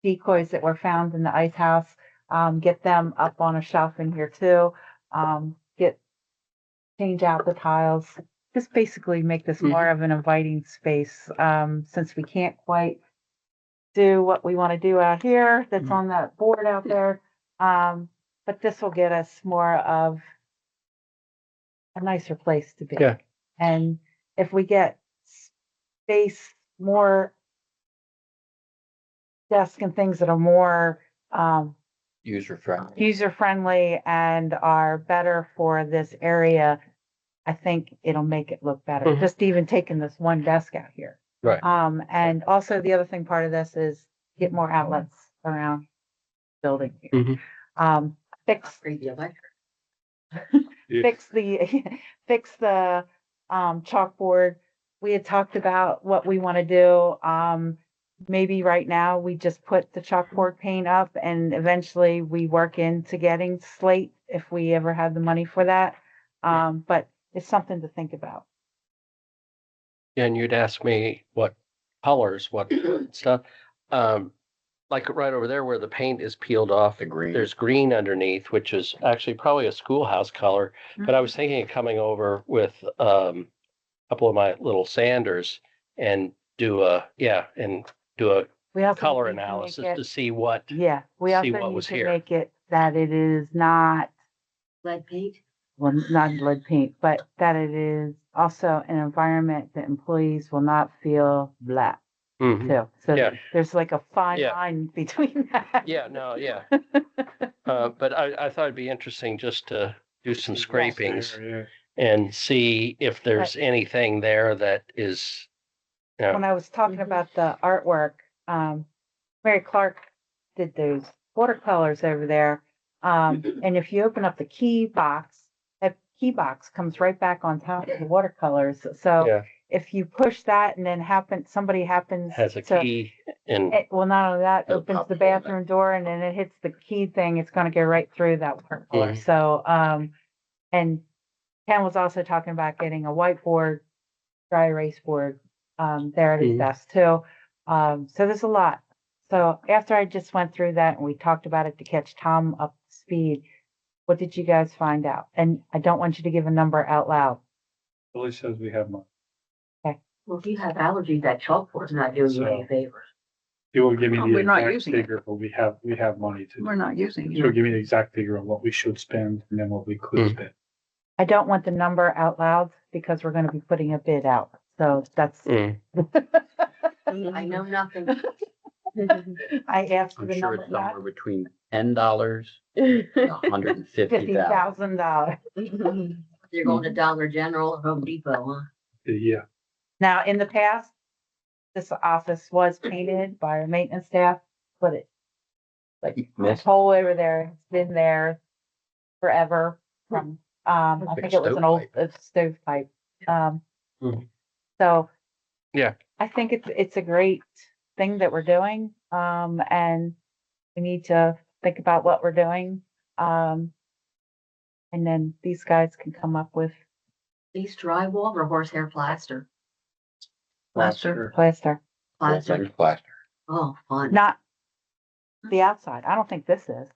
decoys that were found in the ice house, get them up on a shelf in here too. Change out the tiles, just basically make this more of an inviting space, since we can't quite do what we want to do out here that's on that board out there. But this will get us more of a nicer place to be. Yeah. And if we get space, more desks and things that are more User friendly. user friendly and are better for this area, I think it'll make it look better. Just even taking this one desk out here. Right. And also the other thing, part of this is get more outlets around the building here. Fix Upgrade the electric. fix the chalkboard. We had talked about what we want to do. Maybe right now we just put the chalkboard paint up and eventually we work into getting slate if we ever have the money for that. But it's something to think about. And you'd ask me what colors, what stuff. Like right over there where the paint is peeled off, The green. there's green underneath, which is actually probably a schoolhouse color. But I was thinking of coming over with a couple of my little sanders and do a We also color need to make analysis it- to see what. Yeah, we also see what need was to here. make it that it is not, Lead paint. well, not lead paint, but that it is also an environment that employees will not feel black Mhm. too. So Yeah. there's like a fine Yeah. line between that. Yeah, no, yeah. But I thought it'd be interesting just to do some scrapings Yeah. and see if there's anything there that is, you know, When I was talking about the artwork, Mary Clark did those watercolors over there. And if you open up the key box, that key box comes right back on top of the watercolors. So Yeah. if you push that and then somebody happens has a to, key and well, not only that, It'll opens pop the the whole thing. bathroom door and then it hits the key thing, it's gonna go right through that watercolor. Mhm. So, and Ken was also talking about getting a whiteboard, dry erase board, there at his Mhm. desk too. So there's a lot. So after I just went through that and we talked about it to catch Tom up to speed, what did you guys find out? And I don't want you to give a number out loud. Billy says we have money. Well, if you have allergies, that chalkboard's not doing you any So- favors. He will give me the We're not exact using it. figure, but we have money to. We're not using He'll it. give me the exact figure of what we should spend and then what we could Mm. spend. I don't want the number out loud because we're gonna be putting a bid out. So that's. Mm. I know nothing. I asked for I'm the sure number, it's not somewhere between $10 and $150,000. $50,000. You're going to Dollar General or Home Depot, huh? Yeah, Now, in the past, this office was painted by our maintenance staff, but it, like, Miss- whole over there, it's been there forever from, I Like think a it was an old stovepipe. stovepipe. Um, Mhm. so. Yeah. I think it's a great thing that we're doing, and we need to think about what we're doing. And then these guys can come up with These drywall or horsehair plaster? Plaster. plaster, Plaster. Things plaster. Oh, fun. not the outside. I don't think this is,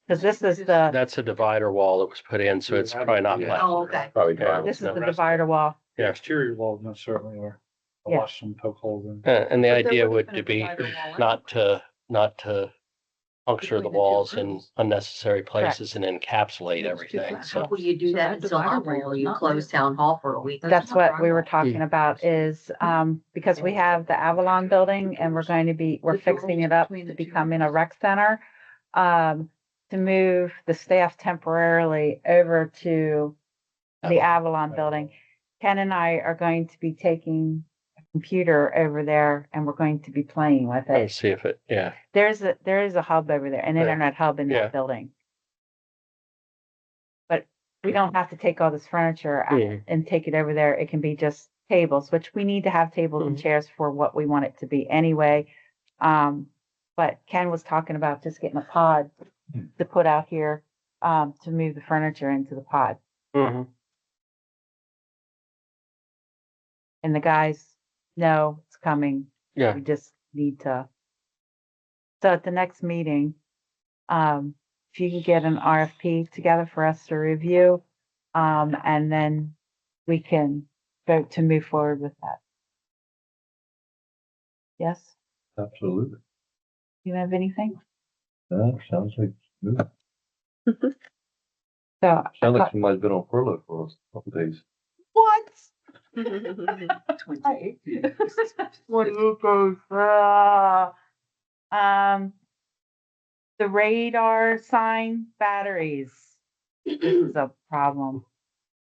because this is the, That's a divider wall that was put in, so it's probably not Yeah. plaster. Oh, okay. Probably Yeah. drywall. this is no, the rest- divider wall. the exterior walls most certainly are. I Yeah. watched them poke holes in. And the But there idea would would have to been a be divider wall not to puncture the Between the two walls in rooms. unnecessary places and encapsulate It's too everything. flat. So How will you do So that that until divider Opry, wall will is you not close real. town hall for a week? That's not what we were drywall. talking about is, because we have the Avalon building and we're fixing it up to become in a rec center. To move the staff temporarily over to the Avalon building. Ken and I are going to be taking a computer over there and we're going to be playing with it. see if it, yeah. There is a hub over there, an Right. internet hub in Yeah. that building. But we don't have to take all this furniture out Mhm. and take it over there. It can be just tables, which we need to have tables and Mhm. chairs for what we want it to be anyway. But Ken was talking about just getting a pod to put out here, to move the furniture into the pod. Mhm. And the guys know it's coming. Yeah. We just need to. So at the next meeting, if you can get an RFP together for us to review, and then we can vote to move forward with that. Yes? Absolutely. You have anything? Sounds like, smooth. So, Sounds like somebody's been on furlough for a couple days. what? 28. What you guys, the radar sign batteries. This is a problem.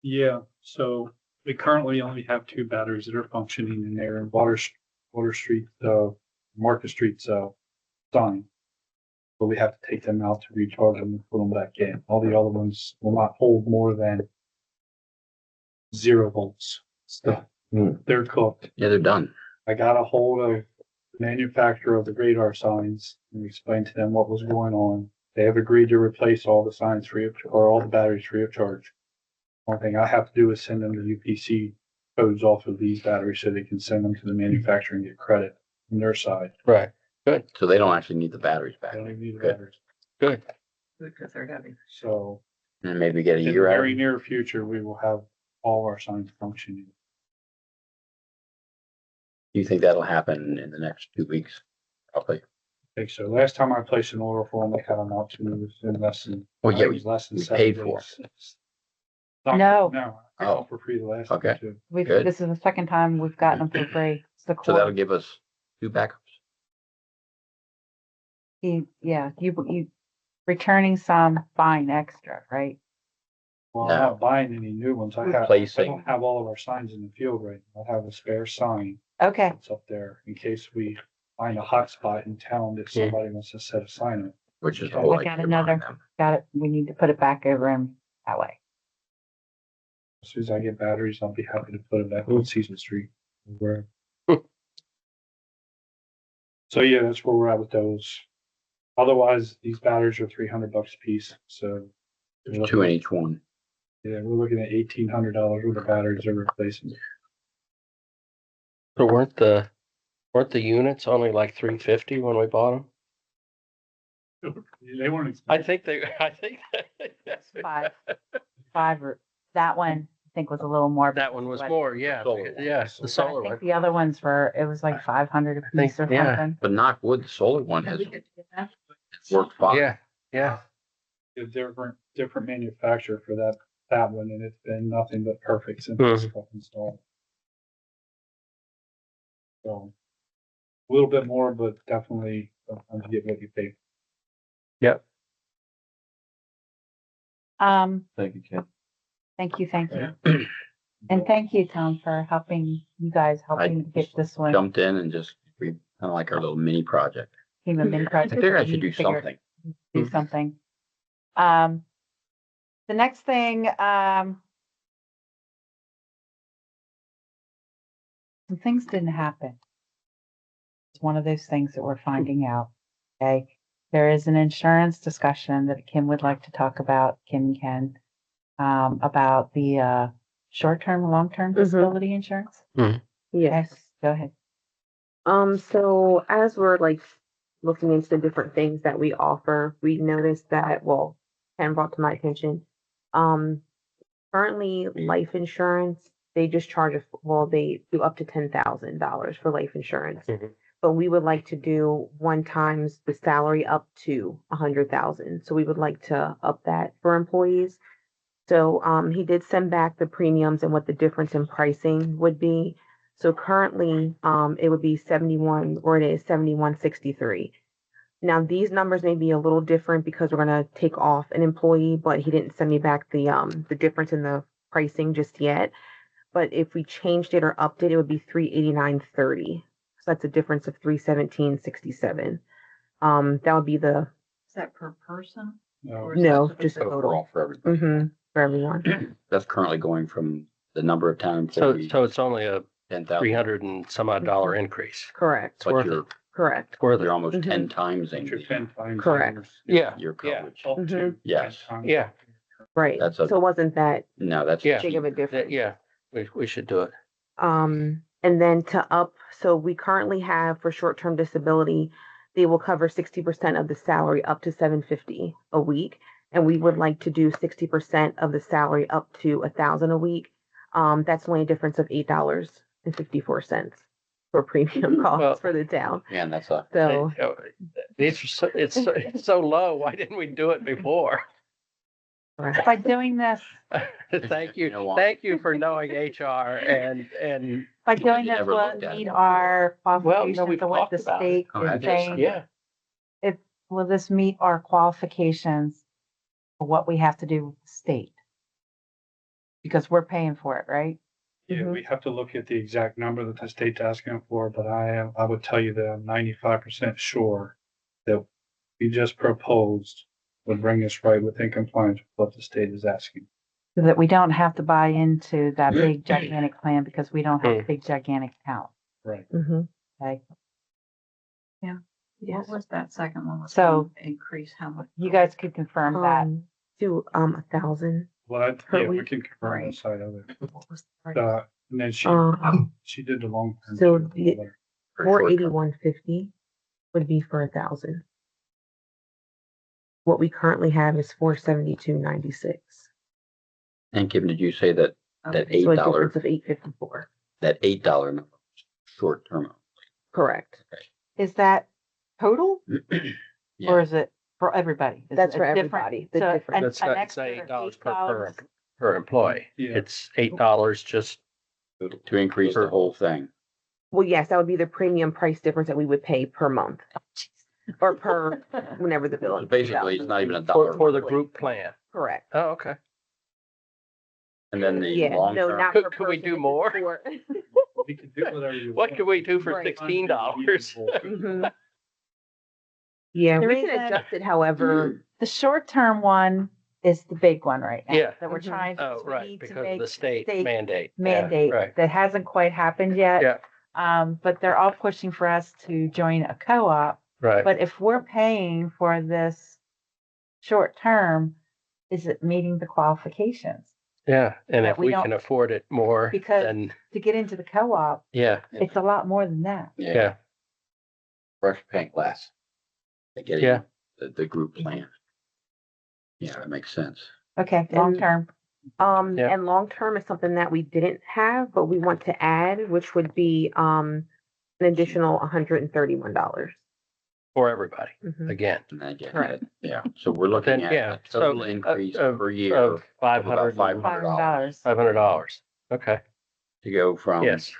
Yeah, so we currently only have two batteries that are functioning in there in Water Street, Market Street's, sign. But we have to take them out to recharge them and put them back in. All the other ones will not hold more than 0 volts. So they're cooked. Yeah, they're done. I got a hold of the manufacturer of the radar signs and explained to them what was going on. They have agreed to replace all the signs or all the batteries free of charge. One thing I have to do is send them the UPC codes off of these batteries so they can send them to the manufacturer and get credit from their side. Right. So they don't actually need the batteries back. I don't even need the Good. batteries. Good. Because they're heavy. So And maybe get a in the year out. very near future, we will have all our signs functioning. Do you think that'll happen in the next 2 weeks? Probably. I think so. Last time I placed an order for them, they had them out to me within less than, Well, I yeah, think it was less than we 7 paid for days. No. No, I Oh. got for free the last Okay. time too. Good. This is the second time we've gotten them for free. It's the So that'll core. give us 2 backups. You returning some, buying extra, right? Well, I'm No. not buying any new ones. I Replacing. don't have all of our signs in the field right now. I have a spare sign Okay, that's up there in case we find a hot spot in town that somebody wants to set a sign up. Which is I all got I can another. remind them. got it. We need to put it back over in that way. As soon as I get batteries, I'll be happy to put it back on Season Street. Where. So yeah, that's where we're at with those. Otherwise, these batteries are $300 a piece. So There's 2 in each one. yeah, we're looking at $1,800 worth of batteries they're replacing. So weren't the units only like 350 when we bought them? They weren't. I think Five or that one, I think was a little more. that one was but- more, yeah. Solar one. Yeah, the but I solar think one. the other ones it was like 500 a think- piece or yeah. something. But knock wood, the solar one has We could do that. worked fine. Yeah. A different manufacturer for that one, and it's been nothing but perfect since Mhm. it's got installed. So a little bit more, but definitely sometimes you get what you pay. Yep. Thank you, Ken. Thank you. And thank you, Tom, for helping you guys helping to get this one. Jumped in and just, we kind of like our little mini project. Became a mini I project. figure I We should do need to figure- something. Do something. The next thing, some things didn't happen. It's one of those things that we're finding out. Okay. There is an insurance discussion that Kim would like to talk about, Kim and Ken, about the short-term, long-term disability insurance. Mhm. Yes. Go ahead. So as we're like looking into the different things that we offer, we noticed that, well, Ken brought to my attention, currently life insurance, they just charge us, well, they do up to $10,000 for life insurance. Mhm. But we would like to do 1 times the salary up to 100,000. So we would like to up that for employees. So he did send back the premiums and what the difference in pricing would be. So currently it would be 71, or it is 71.63. Now these numbers may be a little different because we're gonna take off an employee, but he didn't send me back the difference in the pricing just yet. But if we changed it or upped it, it would be 389.30. So that's a difference of 317.67. That would be the Is that per person? No, no, just Overall total. for everybody. For everyone. That's currently going from the number of town So, employees, so it's only a 10,000. 300 and some odd dollar increase. Correct. It's But worth you're, it. Correct. It's worth you're it. almost 10 times but you're 10 times. Correct. Yeah. your Yeah. coverage. Up to Yes. 10 times. Yeah. Right. That's a- So it wasn't that No, that's. Yeah. big of a difference. Yeah, we should do it. And then to up, so we currently have for short-term disability, they will cover 60% of the salary up to $750 a week. And we would like to do 60% of the salary up to $1,000 a week. That's only a difference of $8.54 for premium Well- costs for the town. Man, that's a, So It's so low. Why didn't we do it before? By doing this, Thank You you. know what? Thank you for knowing HR and, by doing You this, never will looked it at it. meet our Well, no, qualifications we've of what the talked about it. state Oh, have is you? saying? yeah, Will this meet our qualifications for what we have to do with the state? Because we're paying for it, right? Yeah, we have to look at the exact number that the state's asking for, but I would tell you that I'm 95% sure that we just proposed would bring us right within compliance with what the state is asking. So that we don't have to buy into that big gigantic plan because we don't have a big gigantic account, Right. okay? yes. was that second one? Was So- increase how much? You guys could confirm that. To 1,000. Well, Per yeah, we week. can confirm the side of it. What was the price? And then she did the long term. So too. the- for short-term. 481.50 would be for 1,000. What we currently have is 472.96. And Kim, did you say that, that Okay. So a $8, difference of 854. that $8 number, short term? Correct. Is that total Yeah. or is it for everybody? Is That's it for a different- everybody. The so difference. an- that's an not, it's extra not $8 per $8 per employee. Yeah. It's $8 just, To increase the whole thing. Well, yes, that would be the premium price difference that we would pay per month. Or per, whenever the bill So is. basically, it's not even a dollar. for the monthly. group plan. Correct. Oh, okay. And then the Yeah, long no, term. not Could- per could we person, do it's more? for- We can do whatever you What want. could we do for Right. $16? Mhm. Yeah, The we can reason- adjust it however. The short-term one is the big one right now. Yeah. That we're Mhm. trying to, Oh, we right, need to because of make the state state mandate. Yeah, mandate Right, that hasn't quite happened yet. yeah, But they're all pushing for us to join a co-op. right. But if we're paying for this short term, is it meeting the qualifications? Yeah, and that if we we don't- can afford it more, Because- then, To get into the co-op, yeah, it's a lot more than that. yeah. Brush paint less. To get Yeah. the group plan. Yeah, that makes sense. Okay, long term. Yeah. And long term is something that we didn't have, but we want to add, which would be an additional $131. For everybody, Mhm. again. And then get Correct. that, yeah, so we're looking Then, yeah, at a total so, increase of- per year Of of about $500. $500 $500. Okay, to go from yes,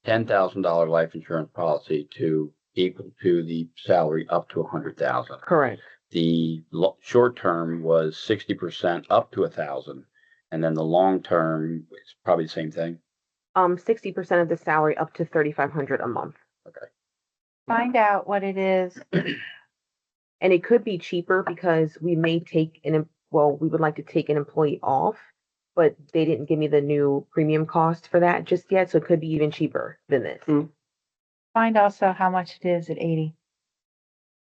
$10,000 life insurance policy to equal to the salary up to 100,000. Correct. The short term was 60% up to 1,000, and then the long term is probably the same thing. 60% of the salary up to 3,500 a month. Okay. Find out what it is. And it could be cheaper because we may take we would like to take an employee off, but they didn't give me the new premium cost for that just yet. So it could be even cheaper than this. Find also how much it is at 80%.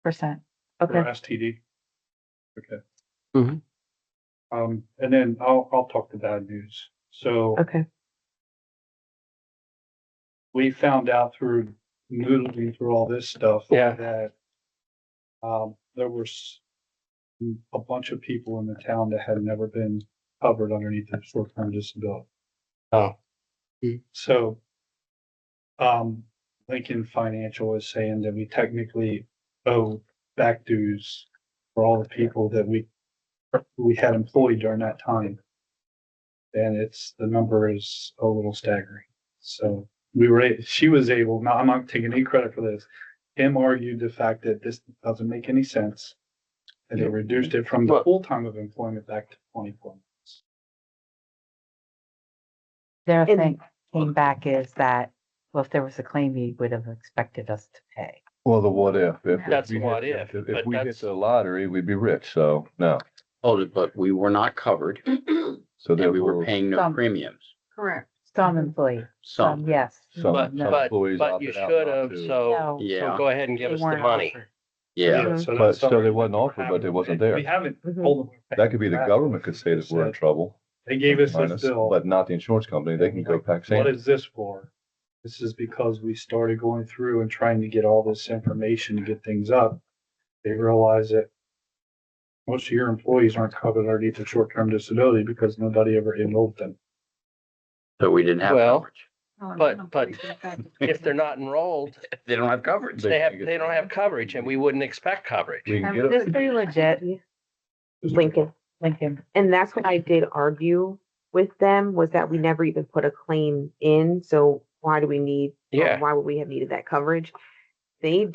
For Okay. STD. Okay. Mhm. And then I'll talk the bad news. So Okay. we found out through noodling through all this stuff Yeah. that there was a bunch of people in the town that had never been covered underneath the short-term disability. Oh. So Lincoln Financial is saying that we technically owe back dues for all the people that we had employed during that time. And the number is a little staggering. So she was able, now I'm not taking any credit for this. Kim argued the fact that this doesn't make any sense. And they reduced it from the full time of employment back to 24 months. Their And- thing came back is that, well, if there was a claim, he would have expected us to pay. Well, the what if? That's we the what hit- if, If but we hit that's- the lottery, we'd be rich, so no. Oh, but we were not covered, So and we were therefore, paying no Some. Correct. Some employees, some. yes. some But, No. but, employees but opted you out should not have, to. so No, so Yeah, go ahead and give they us the weren't money. offered. yeah. So But that's so something they wasn't we're offered, but they having- wasn't there. We haven't Mhm. told them. That could be the government could say that we're in trouble. They gave us Minus, this bill. but not the insurance company. They can go Like, back what saying, is this for? This is because we started going through and trying to get all this information to get things up. They realize that most of your employees aren't covered underneath the short-term disability because nobody ever enrolled them. So we didn't have Well, coverage. But if they're not enrolled, They don't have coverage. they don't have coverage, and we wouldn't expect coverage. we can And get this it. is pretty legit, Lincoln. Lincoln. And that's what I did argue with them was that we never even put a claim in. So why do we need, Yeah. why would we have needed that coverage? They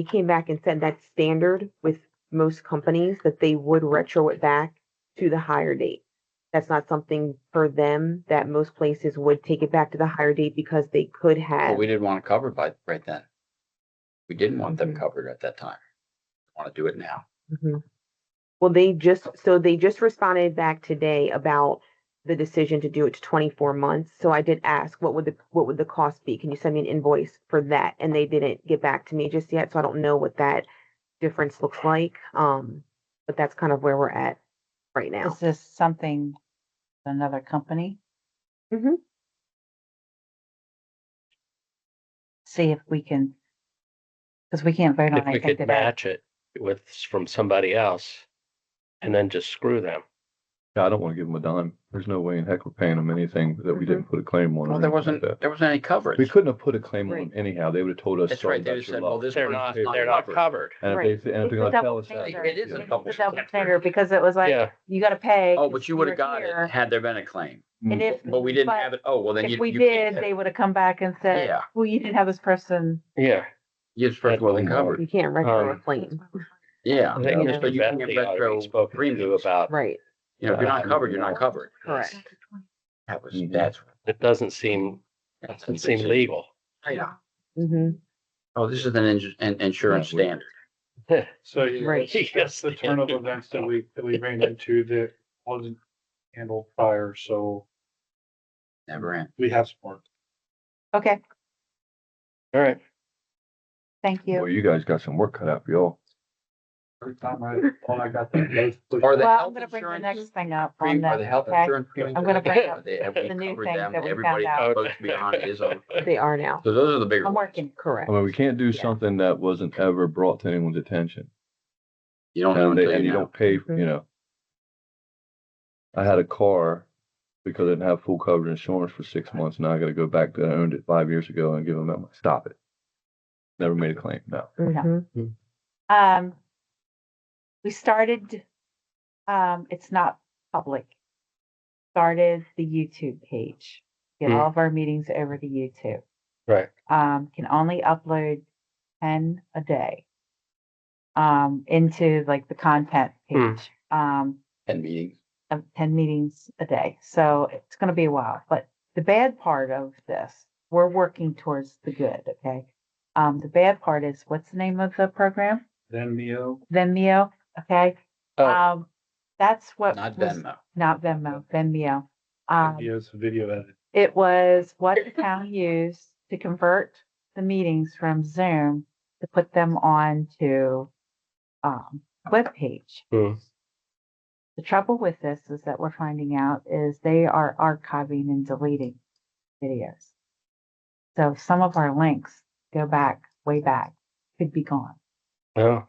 came back and said that's standard with most companies that they would retro it back to the higher date. That's not something for them that most places would take it back to the higher date because they could Well, have. we didn't want it covered right then. We didn't want them Mhm. covered at that time. We want to do it now. Mhm. Well, they just responded back today about the decision to do it to 24 months. So I did ask, what would the cost be? Can you send me an invoice for that? And they didn't get back to me just yet. So I don't know what that difference looks like. But that's kind of where we're at right now. Is this something, another company? Mhm. See if we can, because we can't vote on If we anything could today. match it from somebody else and then just screw them. I don't want to give them a dime. There's no way in heck we're paying them anything that we didn't put a claim on. or Well, there anything like wasn't that. any coverage. We couldn't have put a claim on Right. them anyhow. They would have told us. That's sorry right. They about just your said, well, loss. this They're person's not covered. And Right. if they're It's a gonna tell double us that. standard. It is a yeah. double It's a double standard. standard because it was like, Yeah. you gotta pay. Oh, 'cause but you would were have got here. it had there been a claim. And if, But we didn't but have it. Oh, well, then if you we you did, can't- they would have come back and said, Yeah. well, you didn't have this person. Yeah. Your first wasn't covered. You can't retro a Um, claim. Yeah. I think Yeah. So you can't Betsy ought to be retro spoken to premiums. about, Right. You know, if you're not covered, you're not covered. Correct. Mhm. That's it doesn't seem legal. yeah. Mm-hmm. Oh, this is an insurance Yeah, standard. So yeah, Right. that's the turn of events that we ran into that wasn't handled prior. So Never in. we have support. Okay, All right. thank Well, you. you guys got some work cut out for y'all. Every time I thought I got that. Are the Well, I'm health gonna bring the insurance next thing up on premium, are the that, health okay? insurance premiums? I'm gonna bring up Have we the new covered things them? that we Everybody found that's out. supposed to be on it is on. They are now. So those are the bigger I'm ones. working. Correct. I mean, we can't do Yeah. something that wasn't ever brought to anyone's attention. You don't know And, until and you you know. don't pay, Mhm. you know. I had a car because I didn't have full coverage insurance for 6 months. Now I got to go back to, I owned it 5 years ago and give them that. Stop it. Never made a claim. No. Mhm. We started, it's not public. Started the YouTube page. Get all of our meetings over to YouTube. Right. Can only upload 10 a day into like the content page. 10 meetings. Of 10 meetings a day. So it's going to be a while. But the bad part of this, we're working towards the good. Okay. The bad part is, what's the name of the program? Venmo. Okay. Oh. That's what Not was- Venmo. Not Venmo. Venmo. Videos, video edit. It was what the town used to convert the meetings from Zoom to put them onto webpage. The trouble with this is that we're finding out is they are archiving and deleting videos. So some of our links go back, way back, could be gone. Oh.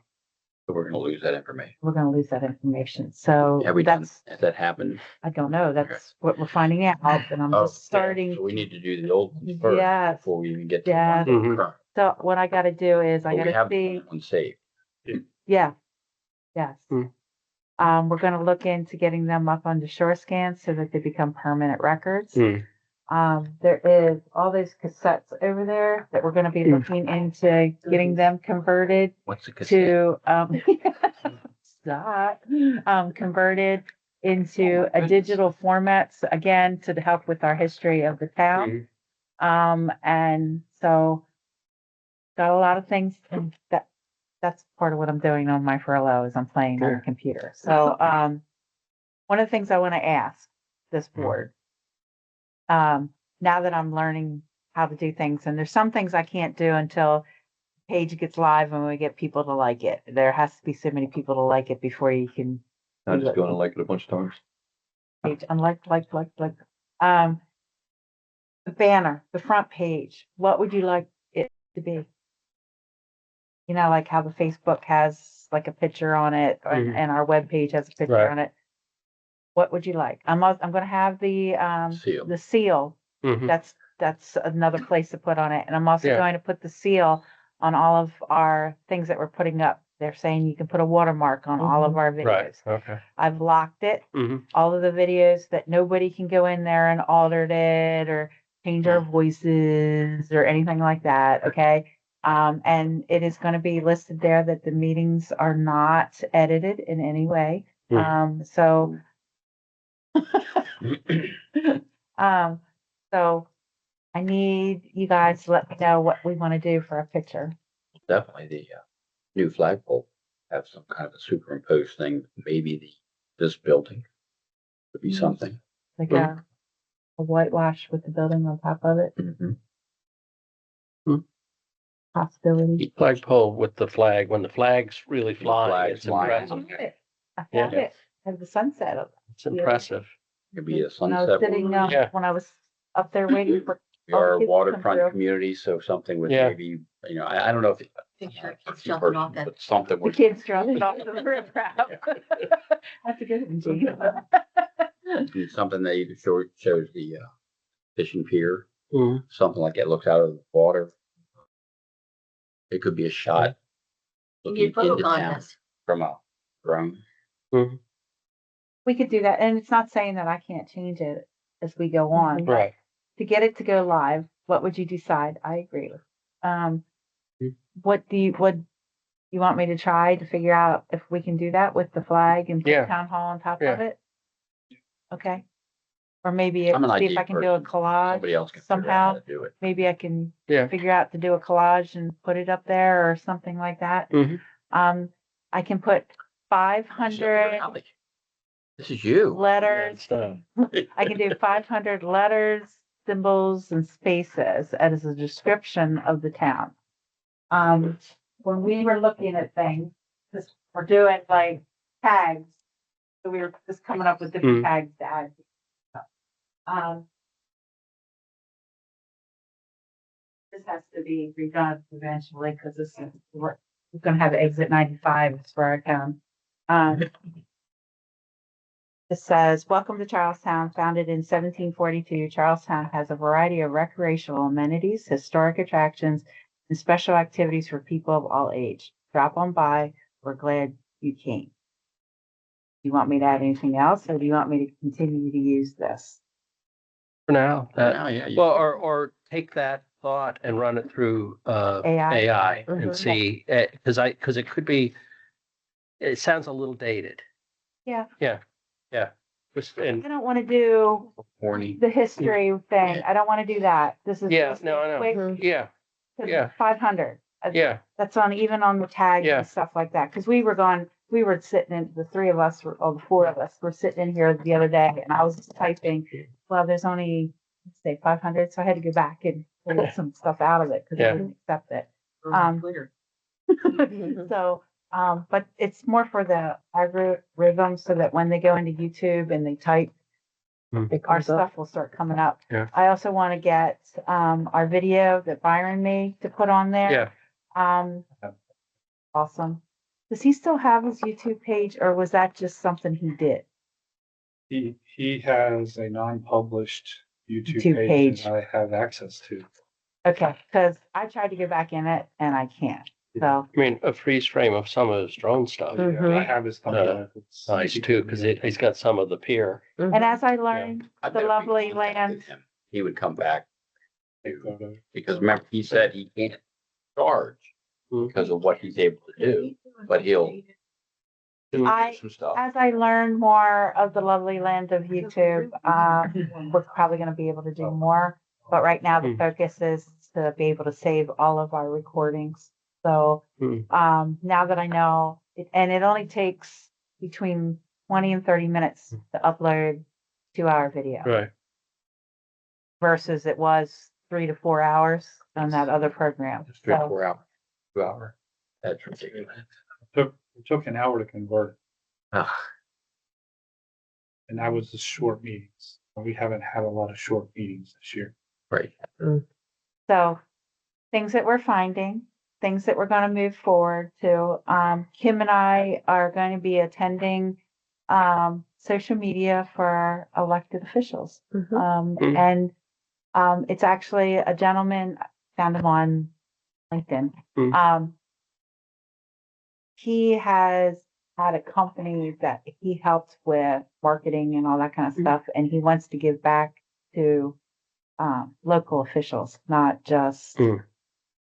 So we're gonna lose that information. We're going to lose that information. So Have we done, that's, has that happened? I don't know. That's what we're finding out. And I'm Oh, just starting. So we need to do the old ones first Yes. before we even get to Yeah. the one current. So what I got to do is I But got we to have see. one saved. Yeah. Yes. Hmm. We're going to look into getting them up onto Shore Scan so that they become permanent records. There is all these cassettes over there that we're going to be looking into getting them converted What's the cassette? to, stop, converted into a digital format, so again, to help with our history of the town. And so got a lot of things, and that's part of what I'm doing on my furlough is I'm playing on the computer. So, one of the things I want to ask this board, now that I'm learning how to do things, and there's some things I can't do until page gets live and we get people to like it. There has to be so many people to like it before you can. I just go and like it a bunch of times. Page unlike. The banner, the front page, what would you like it to be? You know, like how the Facebook has like a picture on it, and our webpage has a picture Right. on it. What would you like? I'm going to have the Seal. the seal. Mhm. That's another place to put on it, and I'm also Yeah. going to put the seal on all of our things that we're putting up. They're saying you can put a watermark on all of our videos. Right. Okay. I've locked it. All of the videos that nobody can go in there and alter it or change our voices or anything like that. Okay. And it is going to be listed there that the meetings are not edited in any way. So I need you guys to let me know what we want to do for a picture. Definitely the new flagpole have some kind of a superimposed thing. Maybe this building would be something. Like a whitewash with the building on top of it. Possibility. Flagpole with the flag, when the flag's really flying, flag's it's flying. impressive. I found it. Has the sunset of It's impressive. Could be a when I was sunset. sitting, Yeah. when I was up there waiting for. We are a all the kids to come waterfront through. community, so something with Yeah. maybe, I don't know if. Picture of kids few jumping off persons, that. But something The with. kids dropping off the riprap. That's a good one, Gene. Something that either shows the fishing pier, Mhm. something like that looks out of the water. It could be a shot You looking need photo into town contest. from a drone. We could do that, and it's not saying that I can't change it as we go on. but Right. To get it to go live, what would you decide? I agree. What do you want me to try to figure out if we can do that with the flag and put Yeah. town hall on top of Yeah. it? Okay. Or maybe I'm an see if idea I can do a person. collage Somebody else can figure out how somehow. to do it. Maybe I can Yeah. figure out to do a collage and put it up there or something like that. Mhm. I can put 500 This is you. letters. So, I can do 500 letters, symbols, and spaces as a description of the town. When we were looking at things, because we're doing like tags, so we were just coming up with different tags to add. This has to be redone eventually because we're going to have exit 95 for our town. It says, welcome to Charlestown. Founded in 1742, Charlestown has a variety of recreational amenities, historic attractions, and special activities for people of all age. Drop on by. We're glad you came. Do you want me to add anything else, or do you want me to continue to use this? for now, Yeah, well, or take that thought and run it through AI. AI and Mhm. see, because it could be, it sounds a little dated. Yeah. Yeah. Just, I and don't want to do Horny. the history thing. I don't want to do that. This is yeah, just no, a I know. quick Mhm. Yeah, yeah. 500. yeah, That's on even on the tags Yeah. and stuff like that. Because we were sitting in, the three of us, or the four of us were sitting in here the other day, and I was typing, well, there's only, let's say 500. So I had to go back and pull some stuff out of it because Yeah. it wouldn't accept it. Twitter. So, but it's more for the algorithm so that when they go into YouTube and they type, It our comes up. stuff will start coming up. Yeah. I also want to get our video that Byron made to put on there. yeah. Awesome. Does he still have his YouTube page, or was that just something he did? He has a non-published YouTube YouTube page page. that I have access to. Okay, because I tried to go back in it and I can't. So, I mean, a freeze frame of some of his drone stuff. Mhm. Yeah, I have his stuff. It's Nice too, because he's got some of the pier. and as I learned, I the better be lovely contacted land. him. He would come back photos. because remember, he said he can't charge Mhm. because of what he's able to do, but he'll do I- some stuff. As I learn more of the lovely land of YouTube, we're probably going to be able to do more. But right now, the Hmm. focus is to be able to save all of our recordings. So Hmm. now that I know, and it only takes between 20 and 30 minutes to upload 2-hour video Right. versus it was 3 to 4 hours on that other program. It's 3 or So 4 hours, 2 hours. That's ridiculous. It took an hour to convert, Ah, and that was the short meetings. We haven't had a lot of short meetings this year. right. So things that we're finding, things that we're going to move forward to. Kim and I are going to be attending social media for elected officials. Mhm. And it's actually a gentleman, I found him on LinkedIn. He has had a company that he helps with marketing and all that kind of stuff, and he wants to give back to local officials, not just Mm.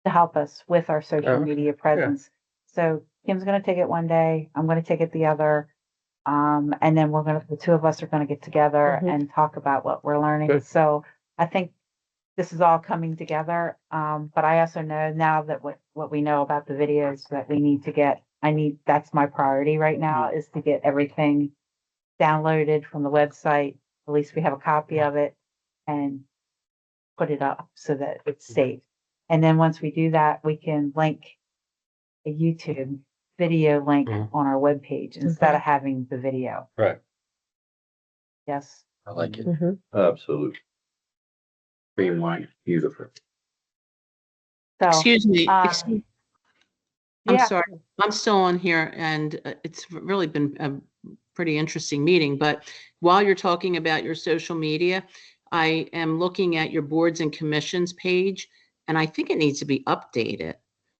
to help us with our social Okay. media presence. So Kim's going to take it one day. I'm going to take it the other. And then the two of us are going to get together Mhm. and talk about what we're learning. Good. So I think this is all coming together. But I also know now that what we know about the videos that we need to get, that's my priority right now is to get everything downloaded from the website. At least we have a copy of it and put it up so that it's safe. And then once we do that, we can link a YouTube video link Mhm. on our webpage instead of having the video. Right. Yes. I like it. Mhm. Absolutely. Streamline, beautiful. So, Excuse me. um, I'm yeah. sorry. I'm still on here and it's really been a pretty interesting meeting. But while you're talking about your social media, I am looking at your boards and commissions page, and I think it needs to be updated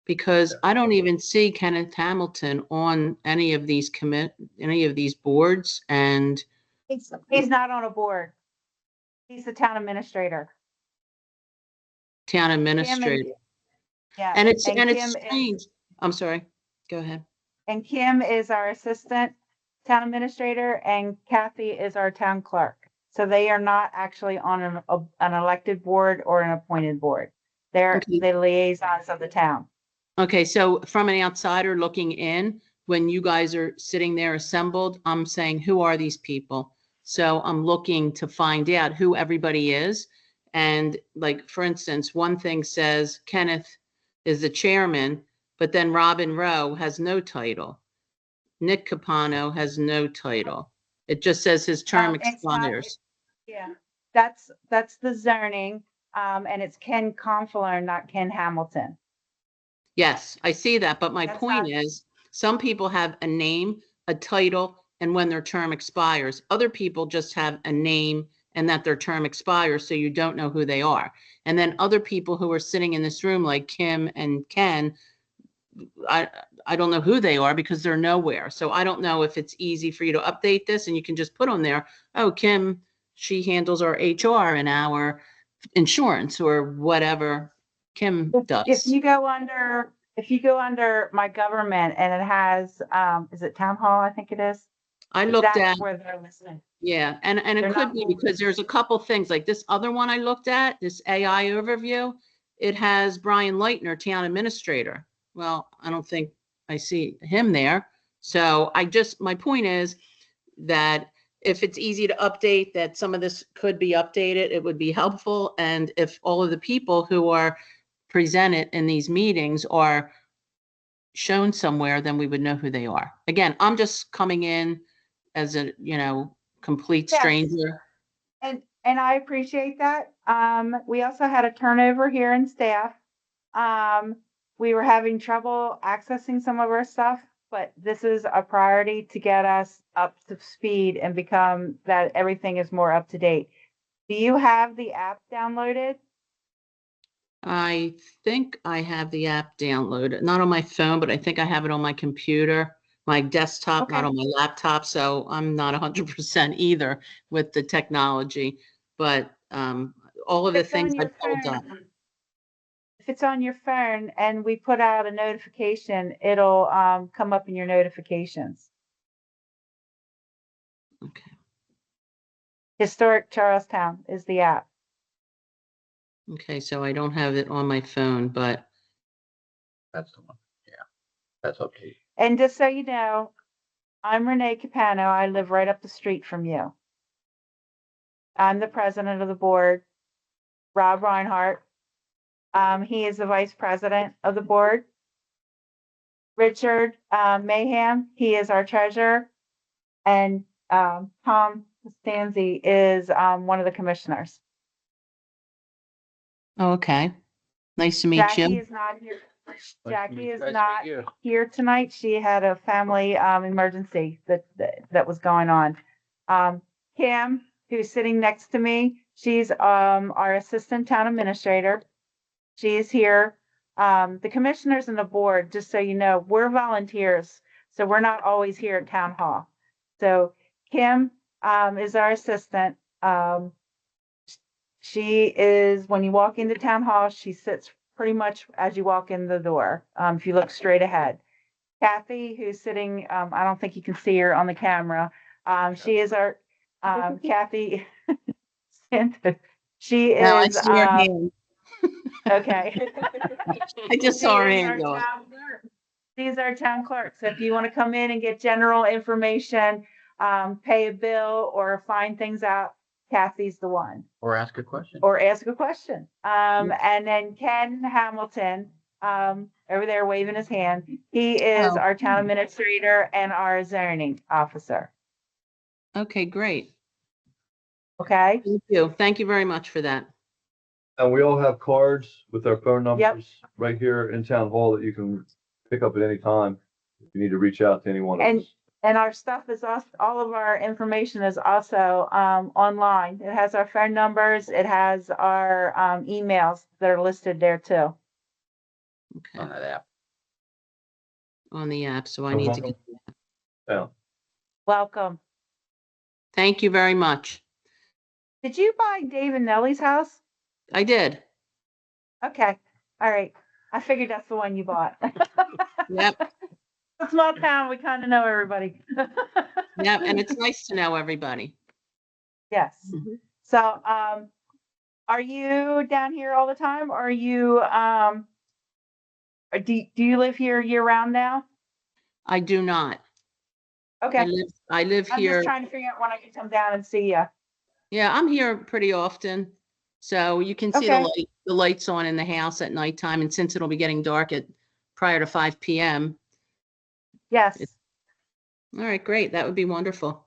because I don't even see Kenneth Hamilton on any of these boards. And He's not on a board. He's the town administrator. town Kim administrator. Yeah. And it's Kim strange. I'm sorry. Go ahead. And Kim is our assistant town administrator and Kathy is our town clerk. So they are not actually on an elected board or an appointed board. They're Okay. the liaisons of the town. Okay, so from an outsider looking in, when you guys are sitting there assembled, I'm saying, who are these people? So I'm looking to find out who everybody is. And like, for instance, one thing says Kenneth is the chairman, but then Robin Rowe has no title. Nick Capano has no title. It just says his term It's not- expires. Yeah, that's the zoning. And it's Ken Confler, not Ken Hamilton. Yes, I see that, but my That's point not- is, some people have a name, a title, and when their term expires. Other people just have a name and that their term expires, so you don't know who they are. And then other people who are sitting in this room, like Kim and Ken, I don't know who they are because they're nowhere. So I don't know if it's easy for you to update this and you can just put on there, oh, Kim, she handles our HR and our insurance or whatever Kim If does. you go under my government and it has, is it town hall? I think it is. I looked at, That's where they're listed. yeah, and it They're could not be moving. because there's a couple things, like this other one I looked at, this AI overview. It has Brian Leitner, town administrator. Well, I don't think I see him there. So my point is that if it's easy to update, that some of this could be updated, it would be helpful. And if all of the people who are presented in these meetings are shown somewhere, then we would know who they are. Again, I'm just coming in as a, complete Yes. stranger. And I appreciate that. We also had a turnover here in staff. We were having trouble accessing some of our stuff, but this is a priority to get us up to speed and become that everything is more up to date. Do you have the app downloaded? I think I have the app downloaded, not on my phone, but I think I have it on my computer, my desktop, not Okay. on my laptop. So I'm not 100% either with the technology, but all of the If it's on things I your pulled up. phone, if it's on your phone and we put out a notification, it'll come up in your notifications. Okay. Historic Charlestown is the app. Okay, so I don't have it on my phone, but That's the one. Yeah, that's okay. And just so you know, I'm Renee Capano. I live right up the street from you. I'm the president of the board. Rob Reinhardt. He is the vice president of the board. Richard Mayhem, he is our treasurer. And Tom Stanzi is one of the commissioners. okay. Nice to meet Jackie you. is not here. to Jackie meet is Nice to not meet you. here tonight. She had a family emergency that was going on. Kim, who's sitting next to me, she's our assistant town administrator. She's here. The commissioners and the board, just so you know, we're volunteers, so we're not always here at town hall. So Kim is our assistant. She is, when you walk into town hall, she sits pretty much as you walk in the door, if you look straight ahead. Kathy, who's sitting, I don't think you can see her on the camera. She is our, Kathy, she No, I is, see your hand. okay. I just She saw her is hand our go up. town clerk. She's our town clerk. So if you want to come in and get general information, pay a bill or find things out, Kathy's the one. Or ask a question. Or ask a question. And then Ken Hamilton, over there waving his hand, he is Oh. our town administrator and our zoning officer. Okay, great. Okay? Thank you. Thank you very much for that. And we all have cards with our phone numbers right here in town hall that you can pick up at any time. If you need to reach out to anyone. And our stuff is also, all of our information is also online. It has our phone numbers. It has our emails that are listed there too. Okay, On that app. on the app, so I need to get. Yeah. Welcome. Thank you very much. Did you buy Dave and Nellie's house? I did. Okay. All right. I figured that's the one you bought. Yep, A small town, we kind of know everybody. yep, and it's nice to know everybody. Yes. Mhm. So, are you down here all the time? Or are you, or do you live here year round now? I do not. Okay. I live I'm here. just trying to figure out when I can come down and see you. Yeah, I'm here pretty often. So you can see Okay. the lights on in the house at nighttime. And since it'll be getting dark prior to 5 p.m. Yes. All right, great. That would be wonderful.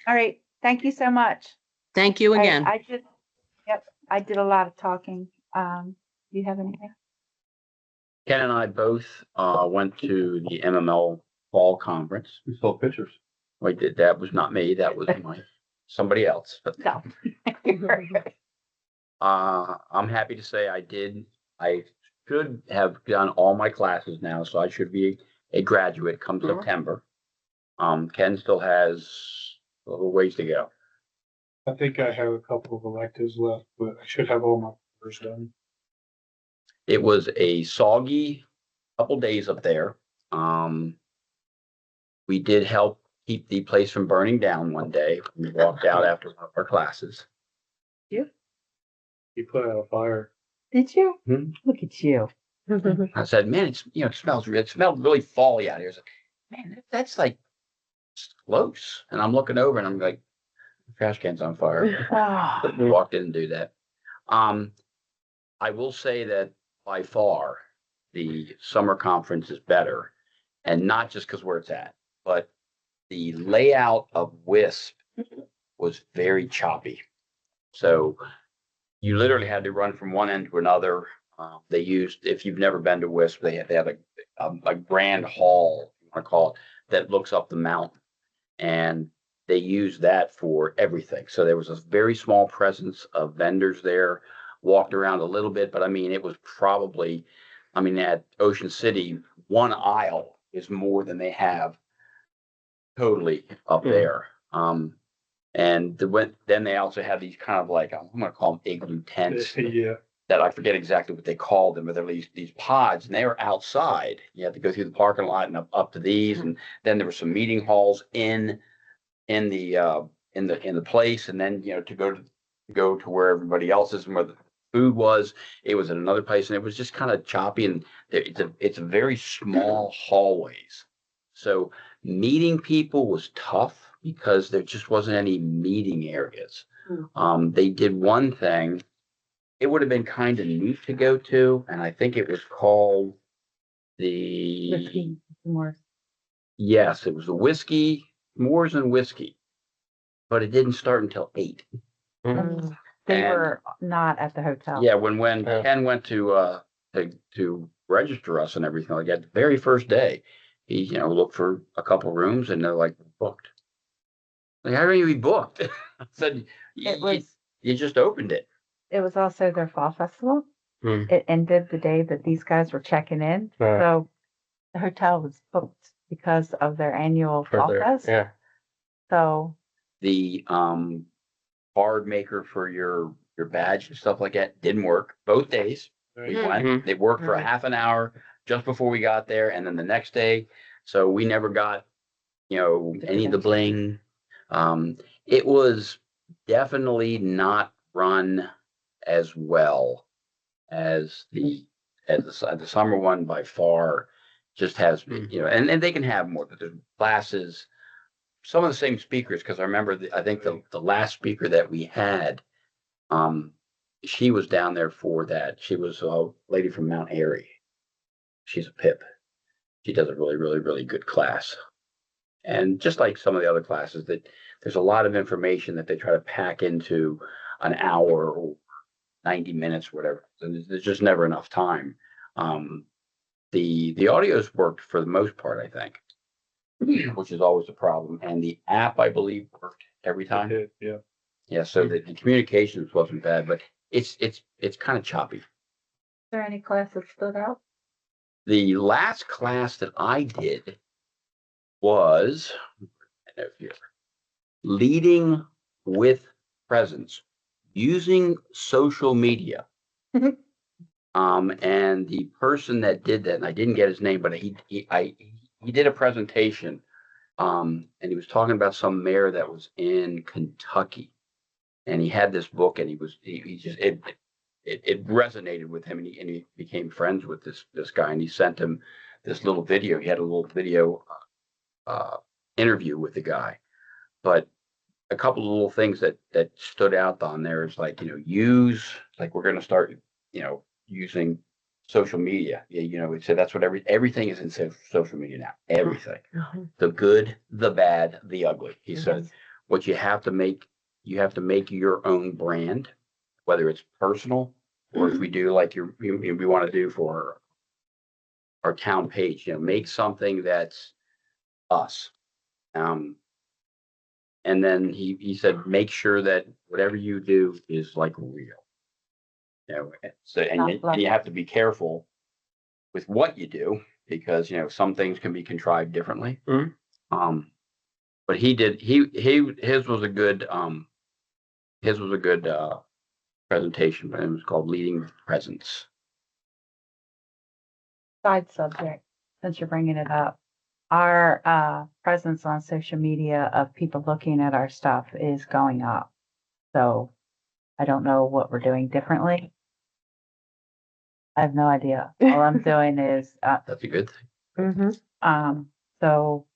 All right. Thank you so much. Thank you again. I did a lot of talking. Do you have anything? Ken and I both went to the MML fall conference. We saw pictures. Wait, that was not me. That was somebody else. But No. I'm happy to say I did. I should have done all my classes now, so I should be a graduate come September. Ken still has a little ways to go. I think I have a couple of electives left, but I should have all my papers done. It was a soggy couple days up there. We did help keep the place from burning down one day. We walked out after one of our classes. You put out a fire. Did you? Hmm. Look at you. I said, man, it smelled really folly out here. I was like, man, that's like close. And I'm looking over and I'm like, trash can's on fire. Oh, We walked in and do that. I will say that by far the summer conference is better, and not just because where it's at, but the layout of WISP was very choppy. So you literally had to run from one end to another. They used, if you've never been to WISP, they have a grand hall, you want to call it, that looks up the mountain, and they use that for everything. So there was a very small presence of vendors there. Walked around a little bit, but I mean, it was probably, I mean, at Ocean City, one aisle is more than they have totally up there. And then they also have these kind of like, I'm going to call them igloo tents. Yeah. That I forget exactly what they called them, but they're these pods, and they were outside. You had to go through the parking lot and up to these, and then there were some meeting halls in the place, and then to go to where everybody else is and where the food was. It was in another place, and it was just kind of choppy, and it's a very small hallways. So meeting people was tough because there just wasn't any meeting areas. They did one thing. It would have been kind of neat to go to, and I think it was called yes, it was the whiskey, s'mores and whiskey, but it didn't start until 8. They And- were not at the hotel. Yeah, when Ken went to register us and everything like that, the very first day, he looked for a couple rooms and they're like booked. Like, how are you be booked? I said, you just opened it. It was also their fall festival. Hmm. It ended the day that these guys were checking in. Right. So the hotel was booked because of their annual fall fest. Yeah. So The card maker for your badge and stuff like that didn't work both days. We went. Mhm. It worked for a half an hour just before we got there, and then the next day. So we never got any of the bling. It was definitely not run as well as the summer one by far. Just has and they can have more, but there's classes. Some of the same speakers, because I remember I think the last speaker that we had, she was down there for that. She was a lady from Mount Airy. She's a pip. She does a really, really, really good class. And just like some of the other classes, that there's a lot of information that they try to pack into an hour or 90 minutes, whatever. And there's just never enough time. The audios worked for the most part, I think, which is always a problem. And the app, I believe, worked every time. Yeah. Yeah, so the communications wasn't bad, but it's kind of choppy. is there any class that stood out? The last class that I did was leading with presence using social media. And the person that did that, and I didn't get his name, but he did a presentation, and he was talking about some mayor that was in Kentucky, and he had this book, and it resonated with him, and he became friends with this guy, and he sent him this little video. He had a little video interview with the guy, but a couple of little things that stood out on there is like use, like we're going to start using social media. We said that's what everything is in social media now. Everything, the good, the bad, the ugly. He said, what you have to make your own brand, whether it's personal or if we do like we want to do for our town page. Make something that's us. And then he said, make sure that whatever you do is like real. So and you have to be careful with what you do because some things can be contrived differently. But his was a good presentation, but it was called Leading with Presence. side subject, since you're bringing it up. Our presence on social media of people looking at our stuff is going up. So I don't know what we're doing differently. I have no idea. All I'm doing is, That's a good thing. Mm-hmm. so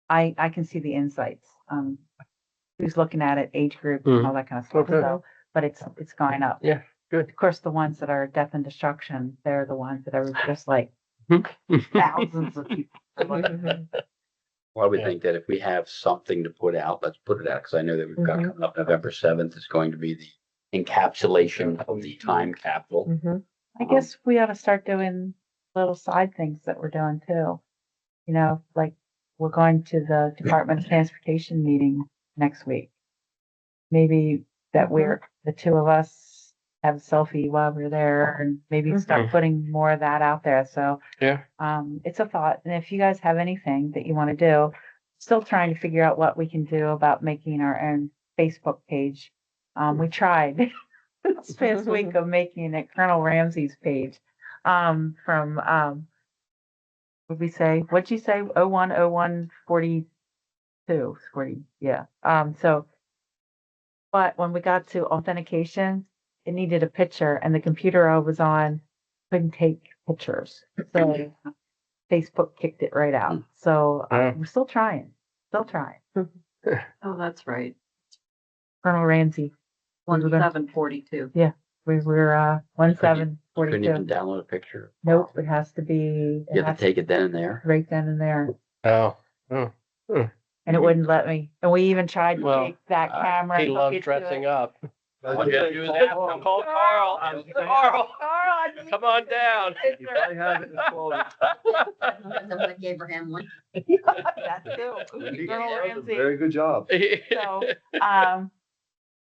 I can see the insights, who's looking at it, age group, and all that kind of stuff. Okay. So, but it's going up. Yeah, good. Of course, the ones that are death and destruction, they're the ones that are just like thousands of people. are looking. Well, I would Yeah. think that if we have something to put out, let's put it out, because I know that we've got Mhm. coming up November 7th is going to be the encapsulation of the time capsule. Mm-hmm. I guess we ought to start doing little side things that we're doing too. You know, like we're going to the Department of Transportation meeting next week. Maybe that we're, the two of us have a selfie while we're there and maybe start putting more of that out there. So, Yeah. it's a thought. And if you guys have anything that you want to do, still trying to figure out what we can do about making our own Facebook page. We tried this past week of making it Colonel Ramsey's page. What'd we say? What'd you say? 010142 40. Yeah. But when we got to authentication, it needed a picture and the computer I was on couldn't take pictures. So Facebook kicked it right out. So we're still trying. Still trying. Oh, that's right. Colonel Ramsey. 1742. We're Couldn't 1742. even download a picture. Nope, it has to be. You have to take it then and there. right then and there. Oh, And it wouldn't let me. And we even tried to Well, take that camera. he and hook loves it to dressing it. up. All you have to do is ask him. Call Carl. Carl, Carl, come on down. You probably have it installed. Something like Abraham Lincoln. that too. He Colonel does a Ramsey. very good job. So,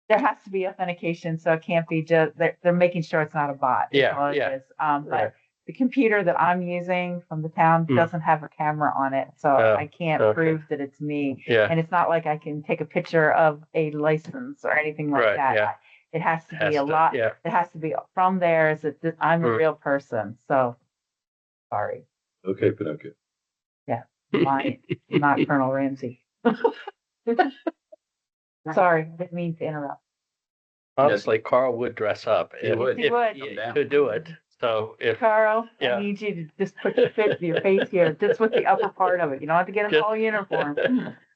there has to be authentication, so it can't be just, they're making sure it's not a bot. is Yeah, all it yeah. is. Right. But the computer that I'm using from the town doesn't have a camera on it, so Oh, I can't okay. prove that it's me. Yeah. And it's not like I can take a picture of a license or anything like Right, that. yeah. It has to Has be a to- lot, Yeah. it has to be from there, is that I'm a Mm. real person, so, sorry, Okay, Pinocchio. not Colonel Ramsey. Sorry, I didn't mean to interrupt. Honestly, Carl would dress up He would. He would. he could do it. So if, Carl, Yeah. I need you to just put your face here, just with the upper part of it. You don't have to get a Just- full uniform.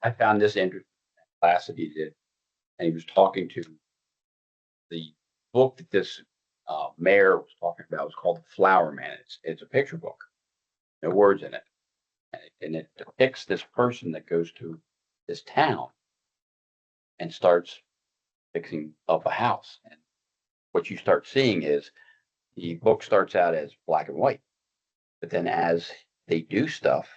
I found this interesting class that he did, and he was talking to the book that this mayor was talking about. Was called The Flower Man. It's a picture book, no words in it, and it depicts this person that goes to this town and starts fixing up a house. And what you start seeing is the book starts out as black and white, but then as they do stuff,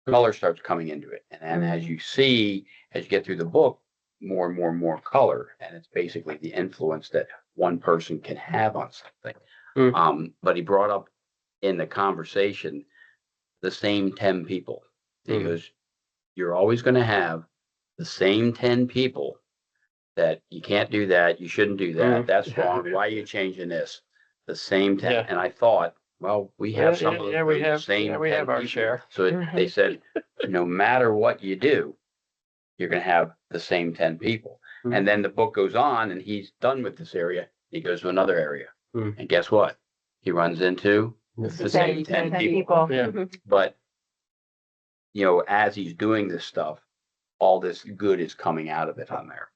color starts coming into it. And then as you see, as you get through the book, more and more and more color. And it's basically the influence that one person can have on something. But he brought up in the conversation the same 10 people. He goes, you're always going to have the same 10 people that you can't do that, you shouldn't do that, that's wrong, why are you changing this? The same 10. Yeah. And I thought, well, we have some of Yeah, we those have, same yeah, we 10 have our people. share. So they said, no matter what you do, you're going to have the same 10 people. And then the book goes on and he's done with this area. He goes to another area. And guess what? He runs into the same 10 people. Yeah. But, you know, as he's doing this stuff, all this good is coming out of it on there.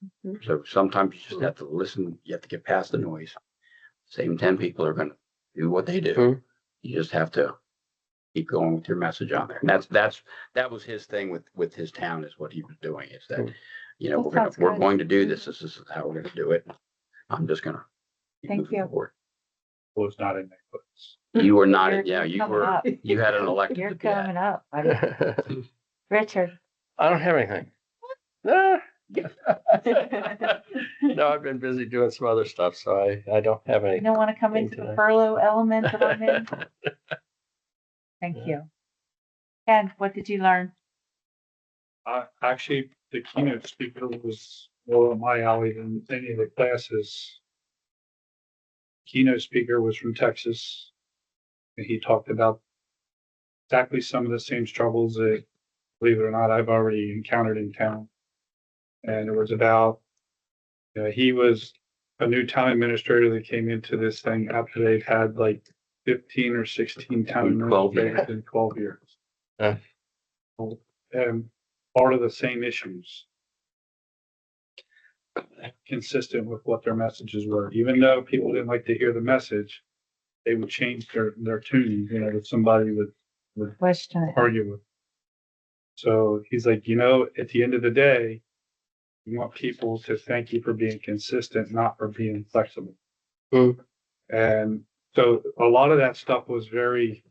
So sometimes you just have to listen. You have to get past the noise. Same 10 people are going to do what they do. You just have to keep going with your message on there. And that was his thing with his town, is what he was doing, is that, you know, That sounds we're good. going to do this. This is how we're going to do it. I'm just going to keep Thank moving you. forward. Was not in my books. You were not, You're you coming were, up. you had an elected You're to be that. coming up, buddy. Richard. I don't have anything. No, no, I've been busy doing some other stuff, so I don't have any. You don't want to come into the today. furlough element that I'm in? Thank you. Ken, what did you learn? Actually, the keynote speaker was more on my alley than any of the classes. Keynote speaker was from Texas, and he talked about exactly some of the same struggles that, believe it or not, I've already encountered in town. And it was about, he was a new town administrator that came into this thing after they've had like 15 or 16 town In 12 years. administrators in 12 years. Yeah. And part of the same issues. Consistent with what their messages were, even though people didn't like to hear the message, they would change their tune, that somebody would Question it. argue with. So he's like, at the end of the day, you want people to thank you for being consistent, not for being flexible. Mm. And so a lot of that stuff was very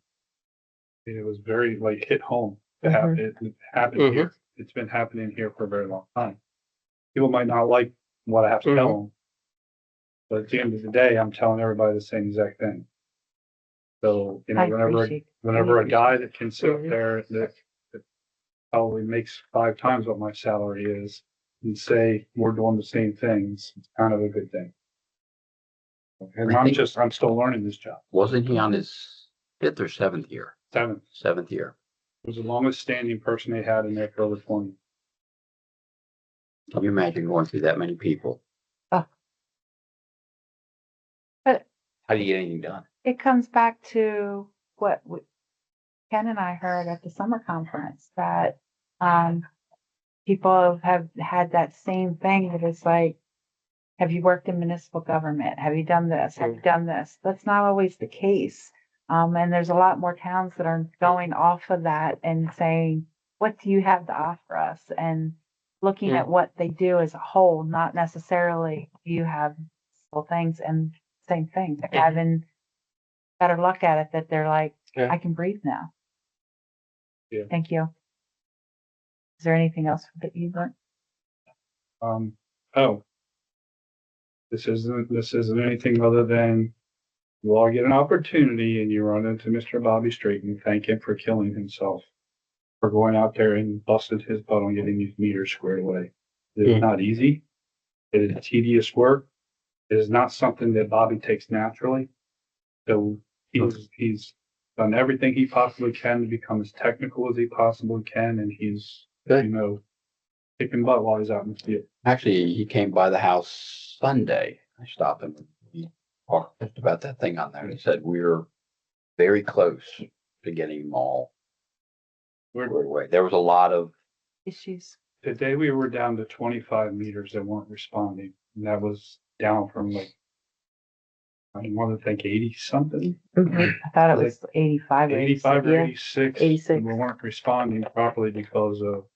like hit home. It happened here. It's been happening here for a very long time. People might not like what I have to tell them, but at the end of the day, I'm telling everybody the same exact thing. So, whenever a guy that can sit there that probably makes 5 times what my salary is and say we're doing the same things, it's kind of a good thing. And I'm still learning this job. Wasn't he on his 5th or 7th year? 7th. 7th year. It was the longest standing person they had in there for over 20. Can you imagine going through that many people? But How do you get anything done? it comes back to what Ken and I heard at the summer conference, that people have had that same thing, that it's like, have you worked in municipal government? Have you done this? Have you done this? That's not always the case. And there's a lot more towns that are going off of that and saying, what do you have to offer us? And looking at what they do as a whole, not necessarily do you have simple things. And same thing, they're having better luck at it, that they're like, I can breathe now. Yeah. Thank you. Is there anything else that you learned? This isn't anything other than you all get an opportunity and you run into Mr. Bobby Straight and thank him for killing himself, for going out there and busted his butt on getting these meters squared away. It is not easy. It is tedious work. It is not something that Bobby takes naturally. So he's done everything he possibly can to become as technical as he possibly can, and he's kicking butt while he's out in the field. Actually, he came by the house Sunday. I stopped him. He talked just about that thing on there. He said we're very close to getting them all squared away. There was a lot of Issues. Today we were down to 25 meters that weren't responding, and that was down from like, I want to think 80 something. I thought it was 85 or 85 or 86. 86. 86. And we weren't responding properly because of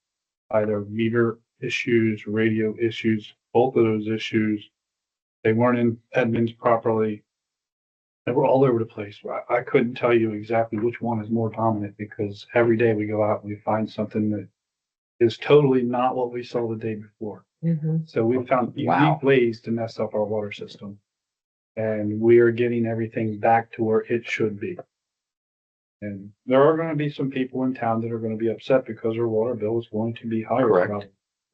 either meter issues, radio issues, both of those issues. They weren't in Edmonds properly. They were all over the place. I couldn't tell you exactly which one is more dominant, because every day we go out and we find something that is totally not what we saw the day before. So we found unique ways to mess up our water system. And we are getting everything back to where it should be. And there are going to be some people in town that are going to be upset because their water bill is going to be higher. correct.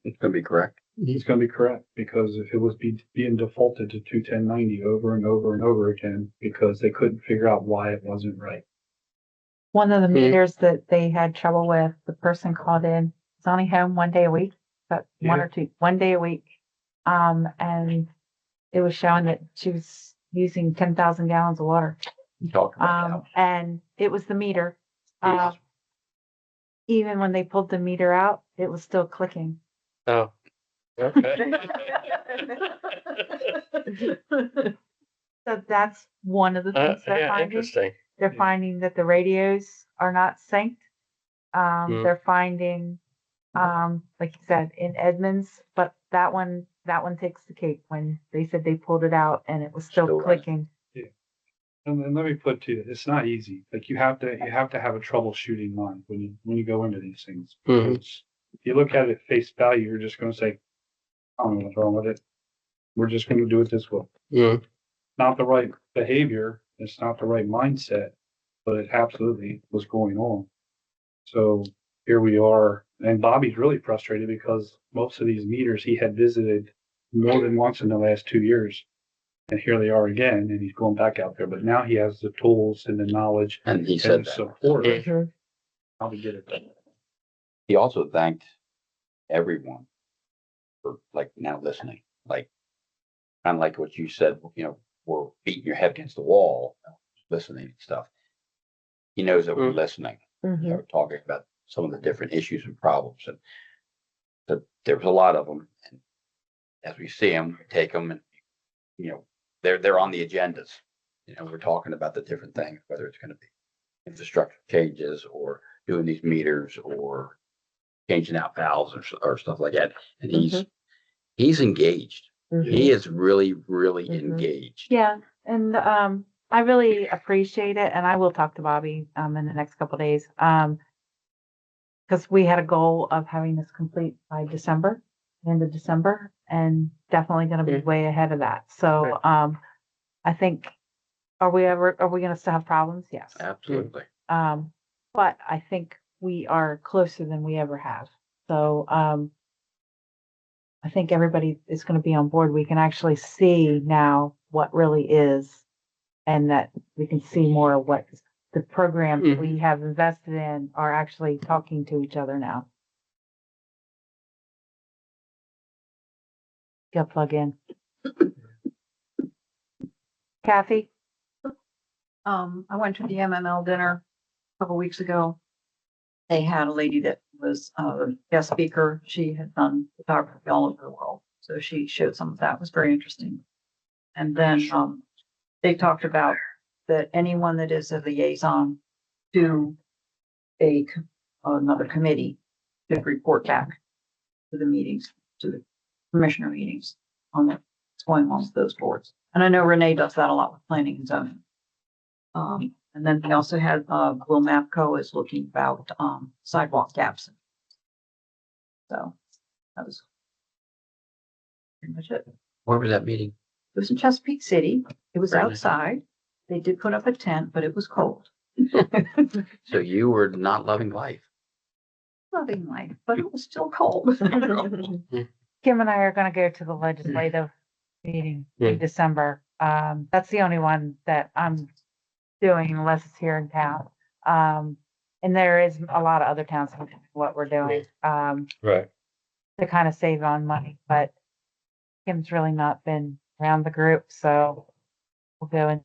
It's going to be correct. It's going to be correct, because if it was being defaulted to 210.90 over and over and over again, because they couldn't figure out why it wasn't right. One of the meters that they had trouble with, the person called in, was only home one day a week, but one day a week. And it was showing that she was using 10,000 gallons of water. You talked about And it was the meter. Even when they pulled the meter out, it was still clicking. Oh, okay. So that's one of the things they're finding. Interesting. They're finding that the radios are not synced. They're finding, like you said, in Edmonds, but that one takes the cake, when they said they pulled it out and it was still clicking. Yeah. And let me put to you, it's not easy. Like you have to have a troubleshooting mind when you go into these things. Because if you look at it at face value, you're just going to say, I don't know what's wrong with it. We're just going to do it this way. Not the right behavior. It's not the right mindset, but it absolutely was going on. So here we are. And Bobby's really frustrated because most of these meters he had visited more than once in the last 2 years. And here they are again, and he's going back out there. But now he has the tools and the knowledge and he said the support Probably get it. He also thanked everyone for like now listening, like kind of like what you said, we're beating your head against the wall, listening and stuff. He knows that we're listening, Mhm. talking about some of the different issues and problems, and there was a lot of them. And as we see them, we take them, and they're on the agendas. We're talking about the different things, whether it's going to be infrastructure changes or doing these meters or changing out valves or stuff like that. And he's engaged. He is really, really engaged. Yeah, and I really appreciate it, and I will talk to Bobby in the next couple of days. Because we had a goal of having this complete by December, end of December, and definitely going to be way ahead of that. So I think, are we going to still have problems? Yes. Absolutely. But I think we are closer than we ever have. So I think everybody is going to be on board. We can actually see now what really is, and that we can see more of what the programs we have invested in are actually talking to each other now. Go plug in. Kathy? I went to the MML dinner a couple weeks ago. They had a lady that was a guest speaker. She had done photography all over the world. So she showed some of that. It was very interesting. And then they talked about that anyone that is a liaison to another committee should report back to the meetings, to the commissioner meetings on what's going on with those boards. And I know Renee does that a lot with planning and zoning. And then we also had Will Mapco is looking about sidewalk gaps. So that was pretty much it. Where was that meeting? It was in Chesapeake City. It was Very nice. outside. They did put up a tent, but it was cold. So you were not loving life. Loving life, but it was still cold. Kim and I are going to go to the legislative meeting in December. That's the only one that I'm doing unless it's here in town. And there is a lot of other towns doing what we're doing Right. to kind of save on money, but Kim's really not been around the group, so we'll go and